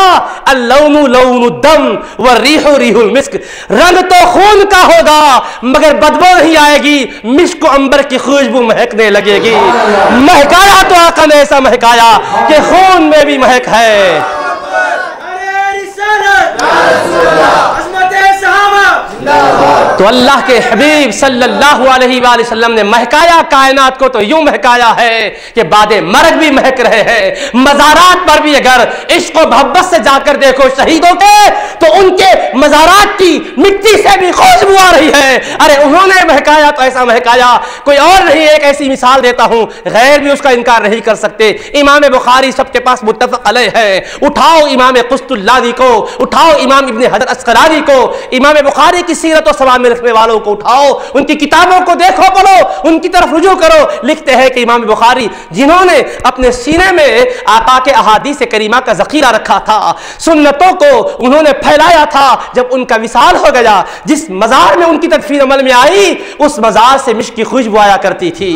اللون لون الدم والریح ریح المسک، رنگ تو خون کا ہوگا مگر بدبو نہیں آئے گی، مسک و عنبر کی خوشبو مہکنے لگے گی۔ مہکایا تو آقا نے ایسا مہکایا کہ خون میں بھی مہک ہے۔ تو اللہ کے حبیب صلی اللہ علیہ وآلہ وسلم نے مہکایا کائنات کو تو یوں مہکایا ہے کہ بعد مرگ بھی مہک رہے ہیں۔ مزارات پر بھی اگر عشق و محبت سے جا کر دیکھو شہیدوں کے تو ان کے مزارات کی مٹی سے بھی خوشبو آ رہی ہے۔ ارے انہوں نے مہکایا تو ایسا مہکایا، کوئی اور نہیں۔ ایک ایسی مثال دیتا ہوں، غیر بھی اس کا انکار نہیں کر سکتے۔ امام بخاری سب کے پاس متفق علیہ ہے، اٹھاؤ امام قسطلانی کو، اٹھاؤ امام ابن حجر عسقلانی کو، امام بخاری کی سیرت و سواد میں رکھنے والوں کو اٹھاؤ، ان کی کتابوں کو دیکھو پڑھو، ان کی طرف رجوع کرو۔ لکھتے ہیں کہ امام بخاری جنہوں نے اپنے سینے میں آقا کے احادیث کریمہ کا ذخیرہ رکھا تھا، سنتوں کو انہوں نے پھیلایا تھا، جب ان کا وصال ہو گیا، جس مزار میں ان کی تدفین عمل میں آئی اس مزار سے مشک کی خوشبو آیا کرتی تھی،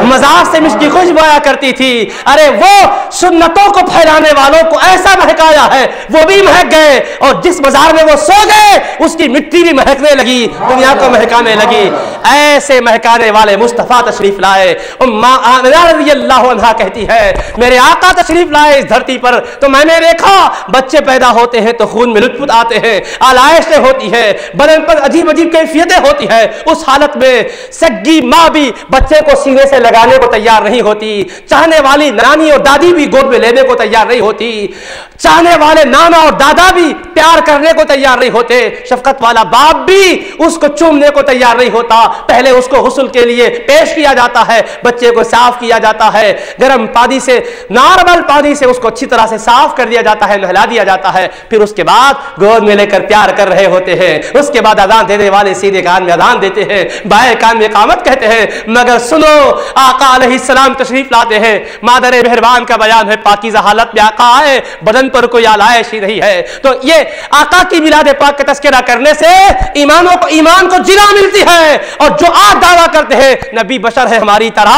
مزار سے مشک کی خوشبو آیا کرتی تھی۔ ارے وہ سنتوں کو پھیلانے والوں کو ایسا مہکایا ہے، وہ بھی مہک گئے، اور جس مزار میں وہ سو گئے اس کی مٹی بھی مہکنے لگی، دنیا کو مہکانے لگی۔ ایسے مہکانے والے مصطفیٰ تشریف لائے۔ آمنہ رضی اللہ عنہا کہتی ہے، میرے آقا تشریف لائے اس دھرتی پر تو میں نے دیکھا بچے پیدا ہوتے ہیں تو خون میں لطف آتے ہیں، آلائشیں ہوتی ہے، بدن پر عجیب عجیب کیفیتیں ہوتی ہے۔ اس حالت میں سگی ماں بھی بچے کو سینے سے لگانے کو تیار نہیں ہوتی، چاہنے والی نانی اور دادی بھی گود میں لینے کو تیار نہیں ہوتی، چاہنے والے نانا اور دادا بھی پیار کرنے کو تیار نہیں ہوتے، شفقت والا باپ بھی اس کو چومنے کو تیار نہیں ہوتا، پہلے اس کو غسل کے لیے پیش کیا جاتا ہے، بچے کو صاف کیا جاتا ہے، گرم پانی سے، نارمل پانی سے اس کو اچھی طرح سے صاف کر دیا جاتا ہے، نہلا دیا جاتا ہے، پھر اس کے بعد گود میں لے کر پیار کر رہے ہوتے ہیں، اس کے بعد اذان دینے والے سیدھے کان میں اذان دیتے ہیں، بائیں کان میں اقامت کہتے ہیں، مگر سنو آقا علیہ السلام تشریف لاتے ہیں، مادر مہربان کا بیان ہے، پاکیزہ حالت میں آقا آئے، بدن پر کوئی آلائش ہی نہیں ہے، تو یہ آقا کی میلاد پاک کا تذکرہ کرنے سے ایمان کو جلا ملتی ہے، اور جو آپ دعویٰ کرتے ہیں نبی بشر ہے ہماری طرح،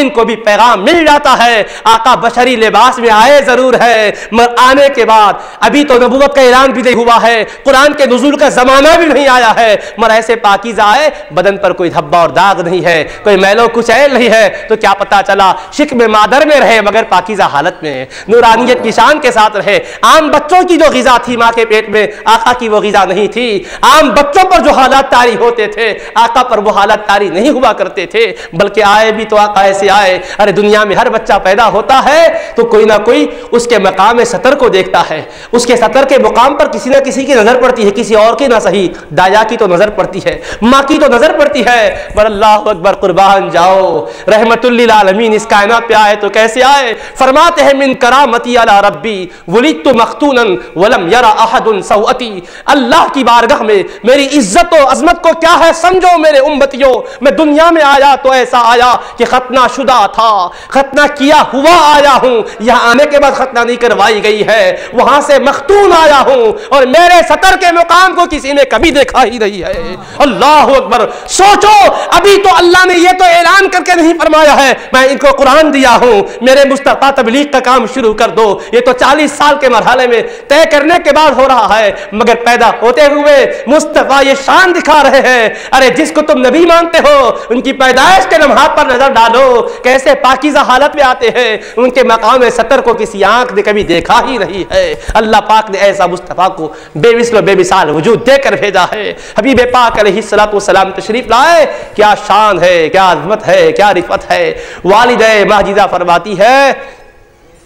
ان کو بھی پیغام مل جاتا ہے، آقا بشری لباس میں آئے ضرور ہے، مگر آنے کے بعد ابھی تو نبوت کا اعلان بھی نہیں ہوا ہے، قرآن کے نزول کا زمانہ بھی نہیں آیا ہے، مگر ایسے پاکیزہ آئے، بدن پر کوئی دھبا اور داغ نہیں ہے، کوئی میل و کچیل نہیں ہے، تو کیا پتا چلا شکم مادر میں رہے مگر پاکیزہ حالت میں، نورانیت کی شان کے ساتھ رہے۔ عام بچوں کی جو غذا تھی ماں کے پیٹ میں، آقا کی وہ غذا نہیں تھی، عام بچوں پر جو حالات طاری ہوتے تھے آقا پر وہ حالات طاری نہیں ہوا کرتے تھے، بلکہ آئے بھی تو آقا ایسے آئے، ارے دنیا میں ہر بچہ پیدا ہوتا ہے تو کوئی نہ کوئی اس کے مقام سطر کو دیکھتا ہے، اس کے سطر کے مقام پر کسی نہ کسی کی نظر پڑتی ہے، کسی اور کی نہ صحیح، دایا کی تو نظر پڑتی ہے، ماں کی تو نظر پڑتی ہے، پر اللہ اکبر قربان جاؤ، رحمت للعالمین اس کائنات پہ آئے تو کیسے آئے؟ فرماتے ہیں من کرامتی علی ربی ولدت مختونا ولم یرا احد سوءتی، اللہ کی بارگاہ میں میری عزت و عظمت کو کیا ہے سمجھو میرے امتیوں، میں دنیا میں آیا تو ایسا آیا کہ ختنہ شدہ تھا، ختنہ کیا ہوا آیا ہوں، یہاں آنے کے بعد ختنہ نہیں کروائی گئی ہے، وہاں سے مختون آیا ہوں، اور میرے سطر کے مقام کو کسی نے کبھی دیکھا ہی نہیں ہے۔ اللہ اکبر، سوچو ابھی تو اللہ نے یہ تو اعلان کر کے نہیں فرمایا ہے میں ان کو قرآن دیا ہوں، میرے مصطفیٰ تبلیغ کا کام شروع کر دو، یہ تو 40 سال کے مرحلے میں طے کرنے کے بعد ہو رہا ہے، مگر پیدا ہوتے ہوئے مصطفیٰ یہ شان دکھا رہے ہیں، ارے جس کو تم نبی مانتے ہو ان کی پیدائش کے لمحات پر نظر ڈالو، کیسے پاکیزہ حالت میں آتے ہیں، ان کے مقام سطر کو کسی آنکھ نے کبھی دیکھا ہی نہیں ہے۔ اللہ پاک نے ایسا مصطفیٰ کو بے مثل و بے مثال وجود دے کر بھیجا ہے، حبیب پاک علیہ الصلوۃ والسلام تشریف لائے، کیا شان ہے، کیا عظمت ہے، کیا رفعت ہے۔ والدہ ماجدہ فرماتی ہے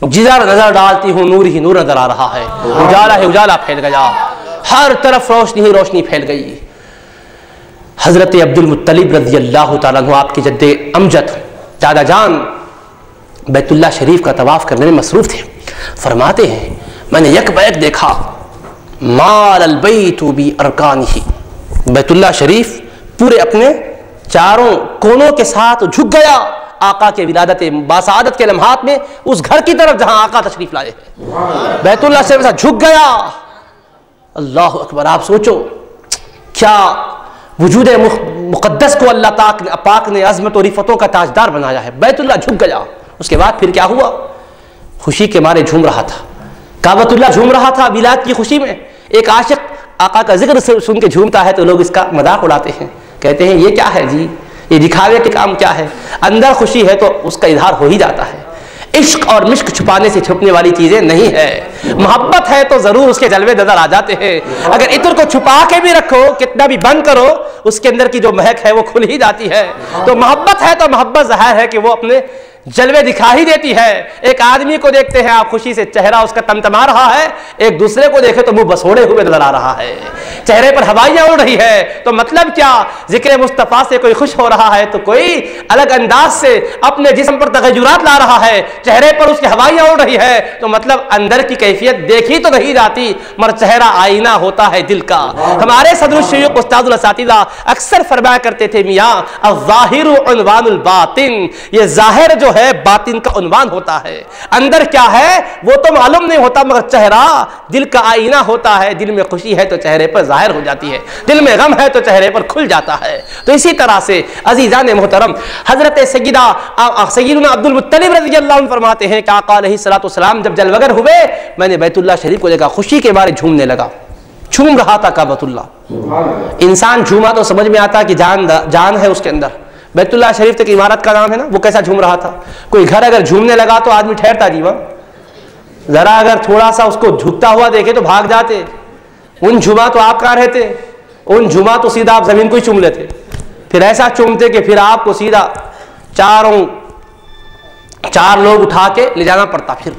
جدھر نظر ڈالتی ہوں نور ہی نور نظر آ رہا ہے، اجالا ہی اجالا پھیل گیا، ہر طرف روشنی ہی روشنی پھیل گئی۔ حضرت عبد المطلب رضی اللہ تعالیٰ عنہ آپ کے جد امجد دادا جان بیت اللہ شریف کا طواف کرنے میں مصروف تھے، فرماتے ہیں میں نے یک بیک دیکھا مال البیت بی ارکانہ، بیت اللہ شریف پورے اپنے چاروں کونوں کے ساتھ جھک گیا آقا کے ولادت باسعادت کے لمحات میں اس گھر کی طرف جہاں آقا تشریف لائے ہیں، بیت اللہ شریف جھک گیا۔ اللہ اکبر، آپ سوچو کیا وجود مقدس کو اللہ پاک نے عظمت و رفتوں کا تاجدار بنایا ہے، بیت اللہ جھک گیا۔ اس کے بعد پھر کیا ہوا؟ خوشی کے مارے جھوم رہا تھا، کعبۃ اللہ جھوم رہا تھا میلاد کی خوشی میں۔ ایک عاشق آقا کا ذکر سن کے جھومتا ہے تو لوگ اس کا مذاق اڑاتے ہیں، کہتے ہیں یہ کیا ہے جی، یہ دکھاوے کے کام کیا ہے، اندر خوشی ہے تو اس کا اظہار ہو ہی جاتا ہے۔ عشق اور مشق چھپانے سے چھپنے والی چیزیں نہیں ہے، محبت ہے تو ضرور اس کے جلوے نظر آ جاتے ہیں، اگر عطر کو چھپا کے بھی رکھو کتنا بھی بند کرو اس کے اندر کی جو مہک ہے وہ کھل ہی جاتی ہے۔ تو محبت ہے تو محبت ظاہر ہے کہ وہ اپنے جلوے دکھا ہی دیتی ہے۔ ایک آدمی کو دیکھتے ہیں آپ خوشی سے چہرہ اس کا تمتما رہا ہے، ایک دوسرے کو دیکھے تو منہ بسوڑے ہوئے نظر آ رہا ہے، چہرے پر ہوائیاں اڑ رہی ہے، تو مطلب کیا؟ ذکر مصطفیٰ سے کوئی خوش ہو رہا ہے تو کوئی الگ انداز سے اپنے جسم پر تغیرات لا رہا ہے، چہرے پر اس کی ہوائیاں اڑ رہی ہے، تو مطلب اندر کی کیفیت دیکھی تو نہیں جاتی، مگر چہرہ آئینہ ہوتا ہے دل کا۔ ہمارے صدر الشیوخ استاد الاساتذہ اکثر فرمایا کرتے تھے میاں الظاہر عنوان الباطن، یہ ظاہر جو ہے باطن کا عنوان ہوتا ہے، اندر کیا ہے وہ تو معلوم نہیں ہوتا، مگر چہرہ دل کا آئینہ ہوتا ہے، دل میں خوشی ہے تو چہرے پر ظاہر ہو جاتی ہے، دل میں غم ہے تو چہرے پر کھل جاتا ہے۔ تو اسی طرح سے عزیزان محترم حضرت سیدنا عبد المطلب رضی اللہ عنہ فرماتے ہیں کہ آقا علیہ الصلوۃ والسلام جب جلوگر ہوئے میں نے بیت اللہ شریف کو دیکھا، خوشی کے بارے جھومنے لگا، جھوم رہا تھا کعبۃ اللہ۔ انسان جھوما تو سمجھ میں آتا کہ جان ہے اس کے اندر، بیت اللہ شریف تک عمارت کا نام ہے نا، وہ کیسا جھوم رہا تھا۔ کوئی گھر اگر جھومنے لگا تو آدمی ٹھہرتا جی، وہاں ذرا اگر تھوڑا سا اس کو جھکتا ہوا دیکھے تو بھاگ جاتے۔ ان جھوما تو آپ کہاں رہتے، ان جھوما تو سیدھا آپ زمین کو ہی چوم لیتے، پھر ایسا چومتے کہ پھر آپ کو سیدھا چار لوگ اٹھا کے لے جانا پڑتا۔ پھر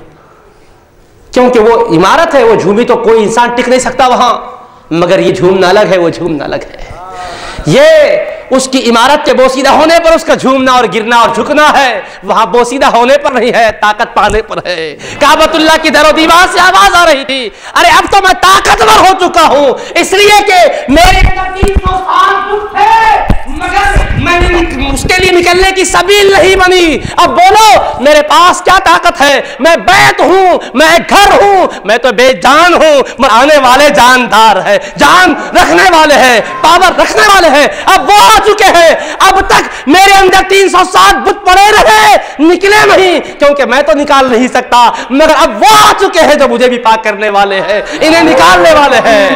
کیونکہ وہ عمارت ہے، وہ جھومی تو کوئی انسان ٹک نہیں سکتا وہاں، مگر یہ جھومنا الگ ہے، وہ جھومنا الگ ہے۔ یہ اس کی عمارت کے بوسیدہ ہونے پر اس کا جھومنا اور گرنا اور جھکنا ہے، وہاں بوسیدہ ہونے پر نہیں ہے، طاقت پانے پر ہے۔ کعبۃ اللہ کی در و دیوار سے آواز آ رہی تھی، ارے اب تو میں طاقتور ہو چکا ہوں، اس لیے کہ میرے 300 سال دکھ ہے، مگر میں اس کے لیے نکلنے کی سبیل نہیں بنی۔ اب بولو میرے پاس کیا طاقت ہے؟ میں بیت ہوں، میں گھر ہوں، میں تو بے جان ہوں، مر آنے والے جاندار ہے، جان رکھنے والے ہیں، پاور رکھنے والے ہیں۔ اب وہ آ چکے ہیں، اب تک میرے اندر 300 سال بت پڑے رہے، نکلے نہیں، کیونکہ میں تو نکال نہیں سکتا، مگر اب وہ آ چکے ہیں جو مجھے بھی پاک کرنے والے ہیں، انہیں نکالنے والے ہیں۔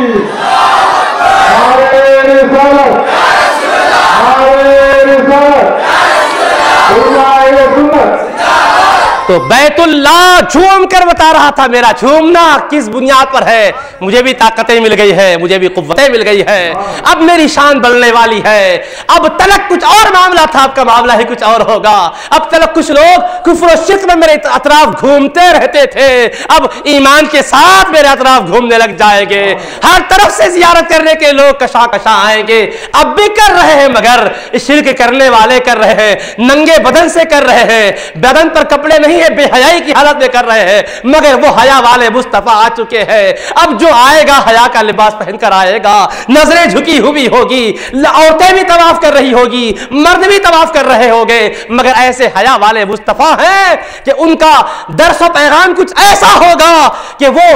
تو بیت اللہ جھوم کر بتا رہا تھا میرا جھومنا کس بنیاد پر ہے، مجھے بھی طاقتیں مل گئی ہے، مجھے بھی قوتیں مل گئی ہے، اب میری شان بڑھنے والی ہے۔ اب تلک کچھ اور معاملہ تھا، اب کا معاملہ ہی کچھ اور ہوگا۔ اب تلک کچھ لوگ کفر و شرک میں میرے اطراف گھومتے رہتے تھے، اب ایمان کے ساتھ میرے اطراف گھومنے لگ جائیں گے، ہر طرف سے زیارت کرنے کے لوگ کشاں کشاں آئیں گے۔ اب بھی کر رہے ہیں، مگر شرک کرنے والے کر رہے ہیں، ننگے بدن سے کر رہے ہیں، بدن پر کپڑے نہیں، بے حیائی کی حالت میں کر رہے ہیں، مگر وہ حیا والے مصطفیٰ آ چکے ہیں۔ اب جو آئے گا حیا کا لباس پہن کر آئے گا، نظریں جھکی ہوئی ہوگی، عورتیں بھی طواف کر رہی ہوگی، مرد بھی طواف کر رہے ہوگے، مگر ایسے حیا والے مصطفیٰ ہیں کہ ان کا درس و پیغام کچھ ایسا ہوگا کہ وہ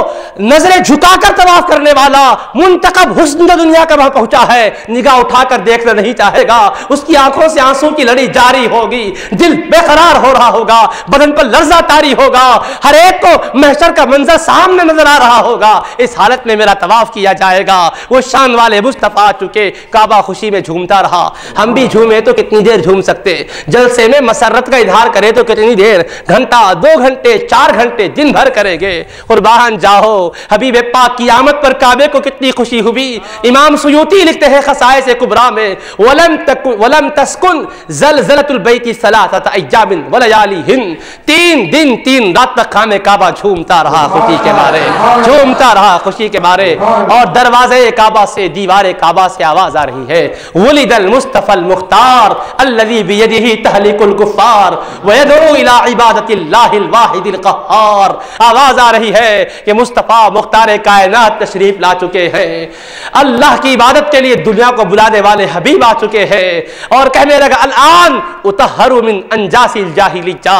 نظریں جھکا کر طواف کرنے والا منتخب حسن دنیا کا وہاں پہنچا ہے، نگاہ اٹھا کر دیکھنا نہیں چاہے گا، اس کی آنکھوں سے آنسوں کی لڑی جاری ہوگی، دل بے قرار ہو رہا ہوگا، بدن پر لرزہ طاری ہوگا، ہر ایک کو محشر کا منظر سامنے نظر آ رہا ہوگا۔ اس حالت میں میرا طواف کیا جائے گا۔ وہ شان والے مصطفیٰ چکے، کعبہ خوشی میں جھومتا رہا۔ ہم بھی جھومے تو کتنی دیر جھوم سکتے، جلسے میں مسرت کا اظہار کرے تو کتنی دیر، گھنٹہ 2 گھنٹے 4 گھنٹے دن بھر کریں گے۔ قربان جاؤ حبیب پاک کی آمد پر کعبے کو کتنی خوشی ہوئی۔ امام سیوطی لکھتے ہیں خصائص کبریٰ میں، وَلَمْ تَسْكُنْ زَلْزَلَةُ الْبَيْتِ ثَلَاثَةَ أَيَّامٍ وَلَيَالِهِنَّ، 3 دن 3 رات تک خانہ کعبہ جھومتا رہا خوشی کے مارے، جھومتا رہا خوشی کے مارے، اور دروازے کعبہ سے، دیوار کعبہ سے آواز آ رہی ہے، ولد المصطفى المختار الذي بيده تهلك الكفار ويدعو الى عبادة الله الواحد القهار۔ آواز آ رہی ہے کہ مصطفیٰ مختار کائنات تشریف لا چکے ہیں، اللہ کی عبادت کے لیے دنیا کو بلانے والے حبیب آ چکے ہیں، اور کہنے لگا الان اطہر من انجاس الجاہلیہ،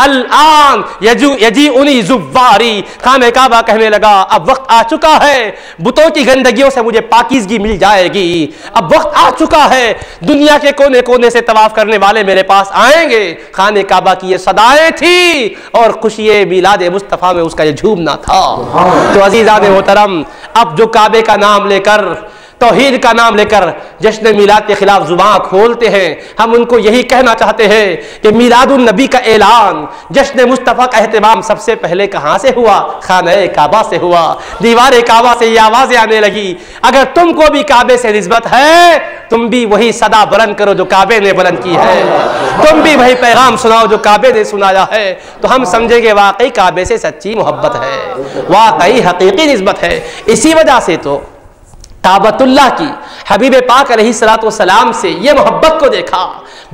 الان یجیئنی زواری، خانہ کعبہ کہنے لگا اب وقت آ چکا ہے، بتوں کی گندگیوں سے مجھے پاکیزگی مل جائے گی، اب وقت آ چکا ہے، دنیا کے کونے کونے سے طواف کرنے والے میرے پاس آئیں گے۔ خانہ کعبہ کی یہ صدائیں تھی اور خوشی میلاد مصطفیٰ میں اس کا یہ جھومنا تھا۔ تو عزیزان محترم، اب جو کعبے کا نام لے کر، توحید کا نام لے کر جشن میلاد کے خلاف زبان کھولتے ہیں، ہم ان کو یہی کہنا چاہتے ہیں کہ میلاد النبی کا اعلان، جشن مصطفیٰ کا اہتمام سب سے پہلے کہاں سے ہوا؟ خانہ کعبہ سے ہوا۔ دیوار کعبہ سے یہ آوازیں آنے لگی، اگر تم کو بھی کعبے سے نسبت ہے تم بھی وہی صدا بلند کرو جو کعبے نے بلند کی ہے، تم بھی وہی پیغام سناؤ جو کعبے نے سنایا ہے، تو ہم سمجھیں گے واقعی کعبے سے سچی محبت ہے، واقعی حقیقی نسبت ہے۔ اسی وجہ سے تو کعبۃ اللہ کی حبیب پاک علیہ الصلوۃ والسلام سے یہ محبت کو دیکھا،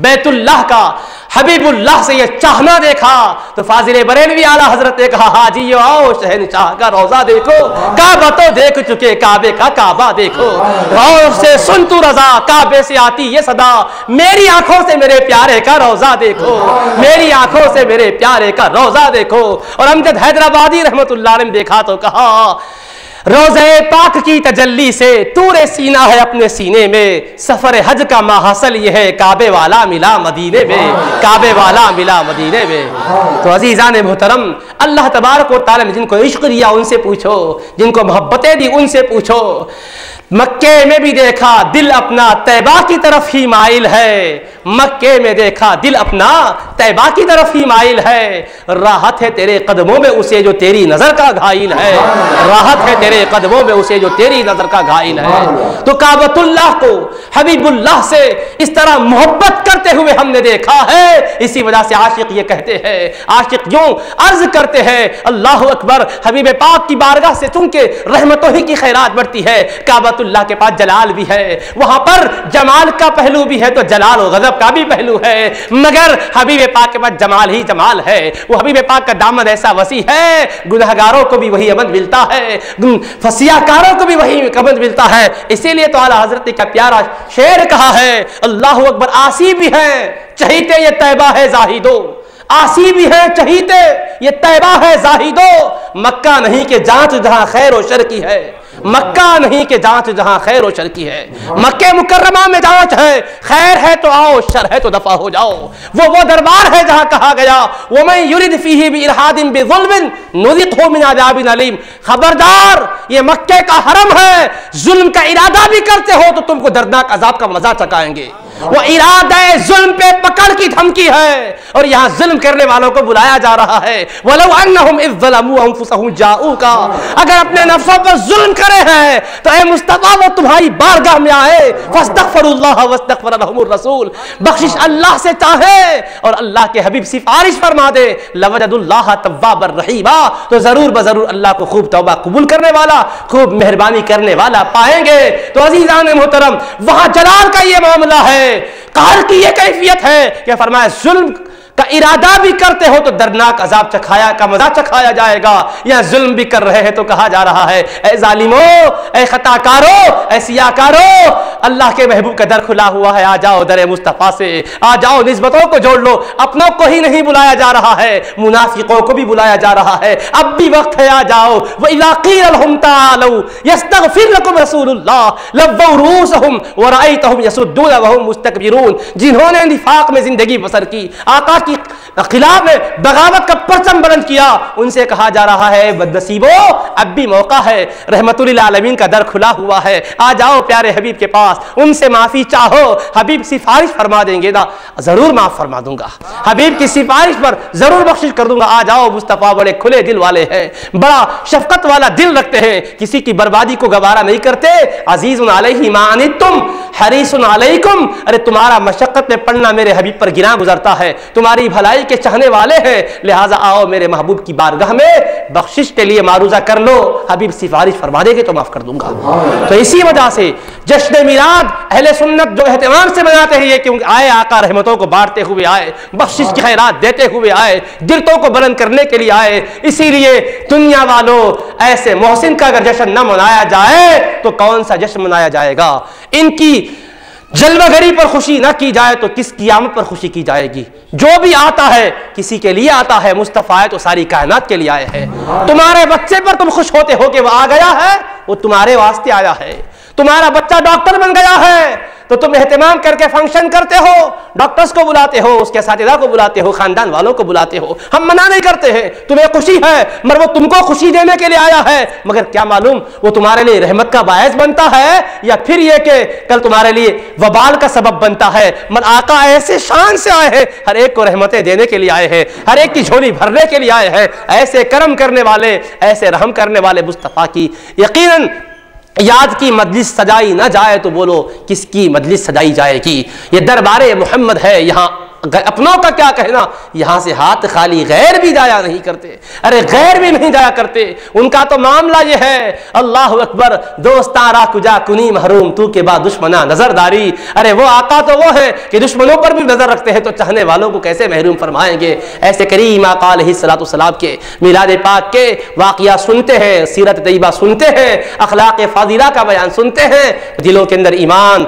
بیت اللہ کا حبیب اللہ سے یہ چاہنا دیکھا، تو فاضل بریلوی اعلیٰ حضرت نے کہا حاجیو آؤ شہنشاہ کا روضہ دیکھو، کعبہ تو دیکھ چکے کعبے کا کعبہ دیکھو، غور سے سن تو رضا، کعبے سے آتی یہ صدا، میری آنکھوں سے میرے پیارے کا روضہ دیکھو، میری آنکھوں سے میرے پیارے کا روضہ دیکھو۔ اور امجد حیدرآبادی رحمت اللہ علیہ نے دیکھا تو کہا روضہ پاک کی تجلی سے طور سینہ ہے اپنے سینے میں، سفر حج کا ماحصل یہ ہے کعبے والا ملا مدینے میں، کعبے والا ملا مدینے میں۔ تو عزیزان محترم، اللہ تبارک و تعالی نے جن کو عشق دیا ان سے پوچھو، جن کو محبتیں دی ان سے پوچھو۔ مکے میں بھی دیکھا دل اپنا طیبہ کی طرف ہی مائل ہے، مکے میں دیکھا دل اپنا طیبہ کی طرف ہی مائل ہے، راحت ہے تیرے قدموں میں اسے جو تیری نظر کا گھائل ہے، راحت ہے تیرے قدموں میں اسے جو تیری نظر کا گھائل ہے۔ تو کعبۃ اللہ کو حبیب اللہ سے اس طرح محبت کرتے ہوئے ہم نے دیکھا ہے، اسی وجہ سے عاشق یہ کہتے ہیں، عاشق یوں عرض کرتے ہیں اللہ اکبر، حبیب پاک کی بارگاہ سے چونکہ رحمتوں ہی کی خیرات بڑھتی ہے، کعبۃ اللہ کے پاس جلال بھی ہے، وہاں پر جمال کا پہلو بھی ہے تو جلال و غضب کا بھی پہلو ہے، مگر حبیب پاک کے پاس جمال ہی جمال ہے، وہ حبیب پاک کا دامن ایسا وسیع ہے، گنہگاروں کو بھی وہی امن ملتا ہے، فسیح کاروں کو بھی وہی امن ملتا ہے۔ اسی لیے تو اعلیٰ حضرت کا پیارا شعر کہا ہے، اللہ اکبر، آسی بھی ہے چہیتے یہ طیبہ ہے زاہدو، آسی بھی ہے چہیتے یہ طیبہ ہے زاہدو، مکہ نہیں کہ جانچ جہاں خیر و شر کی ہے، مکہ نہیں کہ جانچ جہاں خیر و شر کی ہے، مکہ مکرمہ میں جانچ ہے، خیر ہے تو آؤ، شر ہے تو دفع ہو جاؤ، وہ دربار ہے جہاں کہا گیا وَمَن يُرِدْ فِيهِ بِإِلْحَادٍ بِظُلْمٍ نُذِقْهُ مِنْ عَذَابٍ أَلِيمٍ، خبردار یہ مکے کا حرم ہے، ظلم کا ارادہ بھی کرتے ہو تو تم کو دردناک عذاب کا مزہ چکھائیں گے، وہ ارادہ ظلم پہ پکڑ کی دھمکی ہے، اور یہاں ظلم کرنے والوں کو بلایا جا رہا ہے وَلَوْ أَنَّهُمْ إِذْ ظَلَمُوا أَنفُسَهُمْ جَاءُوكَ، اگر اپنے نفسوں پر ظلم کرے ہیں تو اے مصطفیٰ وہ تمہاری بارگاہ میں آئے، فَاسْتَغْفِرُوا اللَّهَ وَاسْتَغْفَرَ لَهُمُ الرَّسُولُ، بخشش اللہ سے چاہے اور اللہ کے حبیب سفارش فرما دے، لَوَجَدُوا اللَّهَ تَوَّابًا رَحِيمًا، تو ضرور بضرور اللہ کو خوب توبہ قبول کرنے والا، خوب مہربانی کرنے والا پائیں گے۔ تو عزیزان محترم، وہاں جلال کا یہ معاملہ ہے، قہر کی یہ کیفیت ہے کہ فرمایا ظلم کا ارادہ بھی کرتے ہو تو دردناک عذاب چکھایا کا مزہ چکھایا جائے گا، یا ظلم بھی کر رہے ہیں تو کہا جا رہا ہے اے ظالمو، اے خطا کارو، اے سیاہ کارو، اللہ کے محبوب کا در کھلا ہوا ہے، آ جاؤ در مصطفیٰ سے، آ جاؤ نسبتوں کو جوڑ لو، اپنوں کو ہی نہیں بلایا جا رہا ہے، منافقوں کو بھی بلایا جا رہا ہے، اب بھی وقت ہے، آ جاؤ۔ وَإِذَا قِيلَ لَهُمْ تَعَالَوْا يَسْتَغْفِرْ لَكُمْ رَسُولُ اللَّهِ لَوَّوْا رُؤُوسَهُمْ وَرَأَيْتَهُمْ يَصُدُّونَ وَهُمْ مُسْتَكْبِرُونَ، جنہوں نے نفاق میں زندگی بسر کی، آقا کی خلاف میں بغاوت کا پرچم بلند کیا، ان سے کہا جا رہا ہے بدنصیبو، اب بھی موقع ہے، رحمت للعالمین کا در کھلا ہوا ہے، آ جاؤ پیارے حبیب کے پاس، ان سے معافی چاہو، حبیب سفارش فرما دیں گے نا، ضرور معاف فرما دوں گا، حبیب کی سفارش پر ضرور بخشش کر دوں گا، آ جاؤ، مصطفیٰ بڑے کھلے دل والے ہیں، بڑا شفقت والا دل رکھتے ہیں، کسی کی بربادی کو گوارا نہیں کرتے، عزیز علیہ ما عنتم حریص علیکم، ارے تمہارا مشقت میں پڑنا میرے حبیب پر گراں گزرتا ہے، تمہاری بھلائی کے چاہنے والے ہیں، لہٰذا آؤ میرے محبوب کی بارگاہ میں بخشش کے لیے معروضہ کر لو، حبیب سفارش فرما دے گے تو معاف کر دوں گا۔ تو اسی وجہ سے جشن میلاد اہل سنت جو اہتمام سے مناتے ہیں یہ کیونکہ آئے آقا رحمتوں کو بانٹتے ہوئے آئے، بخشش کی خیرات دیتے ہوئے آئے، دلتوں کو بلند کرنے کے لیے آئے، اسی لیے دنیا والوں ایسے محسن کا اگر جشن نہ منایا جائے تو کون سا جشن منایا جائے گا؟ ان کی جلوہ گری پر خوشی نہ کی جائے تو کس قیامت پر خوشی کی جائے گی؟ جو بھی آتا ہے کسی کے لیے آتا ہے، مصطفیٰ ہے تو ساری کائنات کے لیے آئے ہیں۔ تمہارے بچے پر تم خوش ہوتے ہو کہ وہ آ گیا ہے، وہ تمہارے واسطے آیا ہے۔ تمہارا بچہ ڈاکٹر بن گیا ہے تو تم اہتمام کر کے فنکشن کرتے ہو، ڈاکٹرز کو بلاتے ہو، اس کے اساتذہ کو بلاتے ہو، خاندان والوں کو بلاتے ہو، ہم منع نہیں کرتے ہیں، تمہیں خوشی ہے مگر وہ تم کو خوشی دینے کے لیے آیا ہے، مگر کیا معلوم وہ تمہارے لیے رحمت کا باعث بنتا ہے یا پھر یہ کہ کل تمہارے لیے وبال کا سبب بنتا ہے۔ من آقا ایسے شان سے آئے ہیں، ہر ایک کو رحمتیں دینے کے لیے آئے ہیں، ہر ایک کی جھولی بھرنے کے لیے آئے ہیں، ایسے کرم کرنے والے، ایسے رحم کرنے والے مصطفیٰ کی یقیناً یاد کی مجلس سجائی نہ جائے تو بولو کس کی مجلس سجائی جائے گی؟ یہ دربار محمد ہے، یہاں اپنوں کا کیا کہنا، یہاں سے ہاتھ خالی غیر بھی جایا نہیں کرتے، ارے غیر بھی نہیں جایا کرتے، ان کا تو معاملہ یہ ہے اللہ اکبر، دوستاں را کجا کنی محروم تو کے بعد دشمنا نظرداری، ارے وہ آقا تو وہ ہے کہ دشمنوں پر بھی نظر رکھتے ہیں تو چاہنے والوں کو کیسے محروم فرمائیں گے؟ ایسے کریم آقا علیہ الصلوۃ والسلام کے میلاد پاک کے واقعہ سنتے ہیں، سیرت طیبہ سنتے ہیں، اخلاق فاضلہ کا بیان سنتے ہیں، دلوں کے اندر ایمان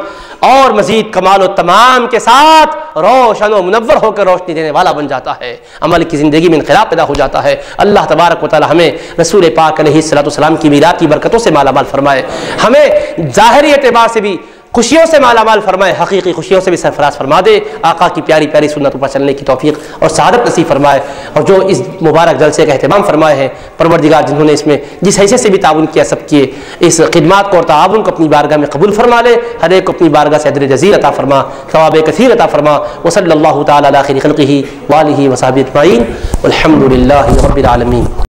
اور مزید کمال و تمام کے ساتھ روشن و منور ہو کر روشنی دینے والا بن جاتا ہے، عمل کی زندگی میں انقلاب پیدا ہو جاتا ہے۔ اللہ تبارک و تعالی ہمیں رسول پاک علیہ الصلوۃ والسلام کی میلاد کی برکتوں سے مالا مال فرمائے، ہمیں ظاہری اعتبار سے بھی خوشیوں سے مالا مال فرمائے، حقیقی خوشیوں سے بھی سرفراز فرما دے، آقا کی پیاری پیاری سنتوں پر چلنے کی توفیق اور سعادت نصیب فرمائے، اور جو اس مبارک جلسے کا اہتمام فرمائے ہیں پروردگار، جنہوں نے اس میں جس حیثیت سے بھی تعاون کیا، سب کیے اس خدمات کو اور تعاون کو اپنی بارگاہ میں قبول فرما لے، ہر ایک کو اپنی بارگاہ سے اجر جزیل عطا فرما، ثواب کثیر عطا فرما، وصلی اللہ تعالی علی خیر خلقہ وآلہ وصحبہ اجمعین، والحمد للہ رب العالمین۔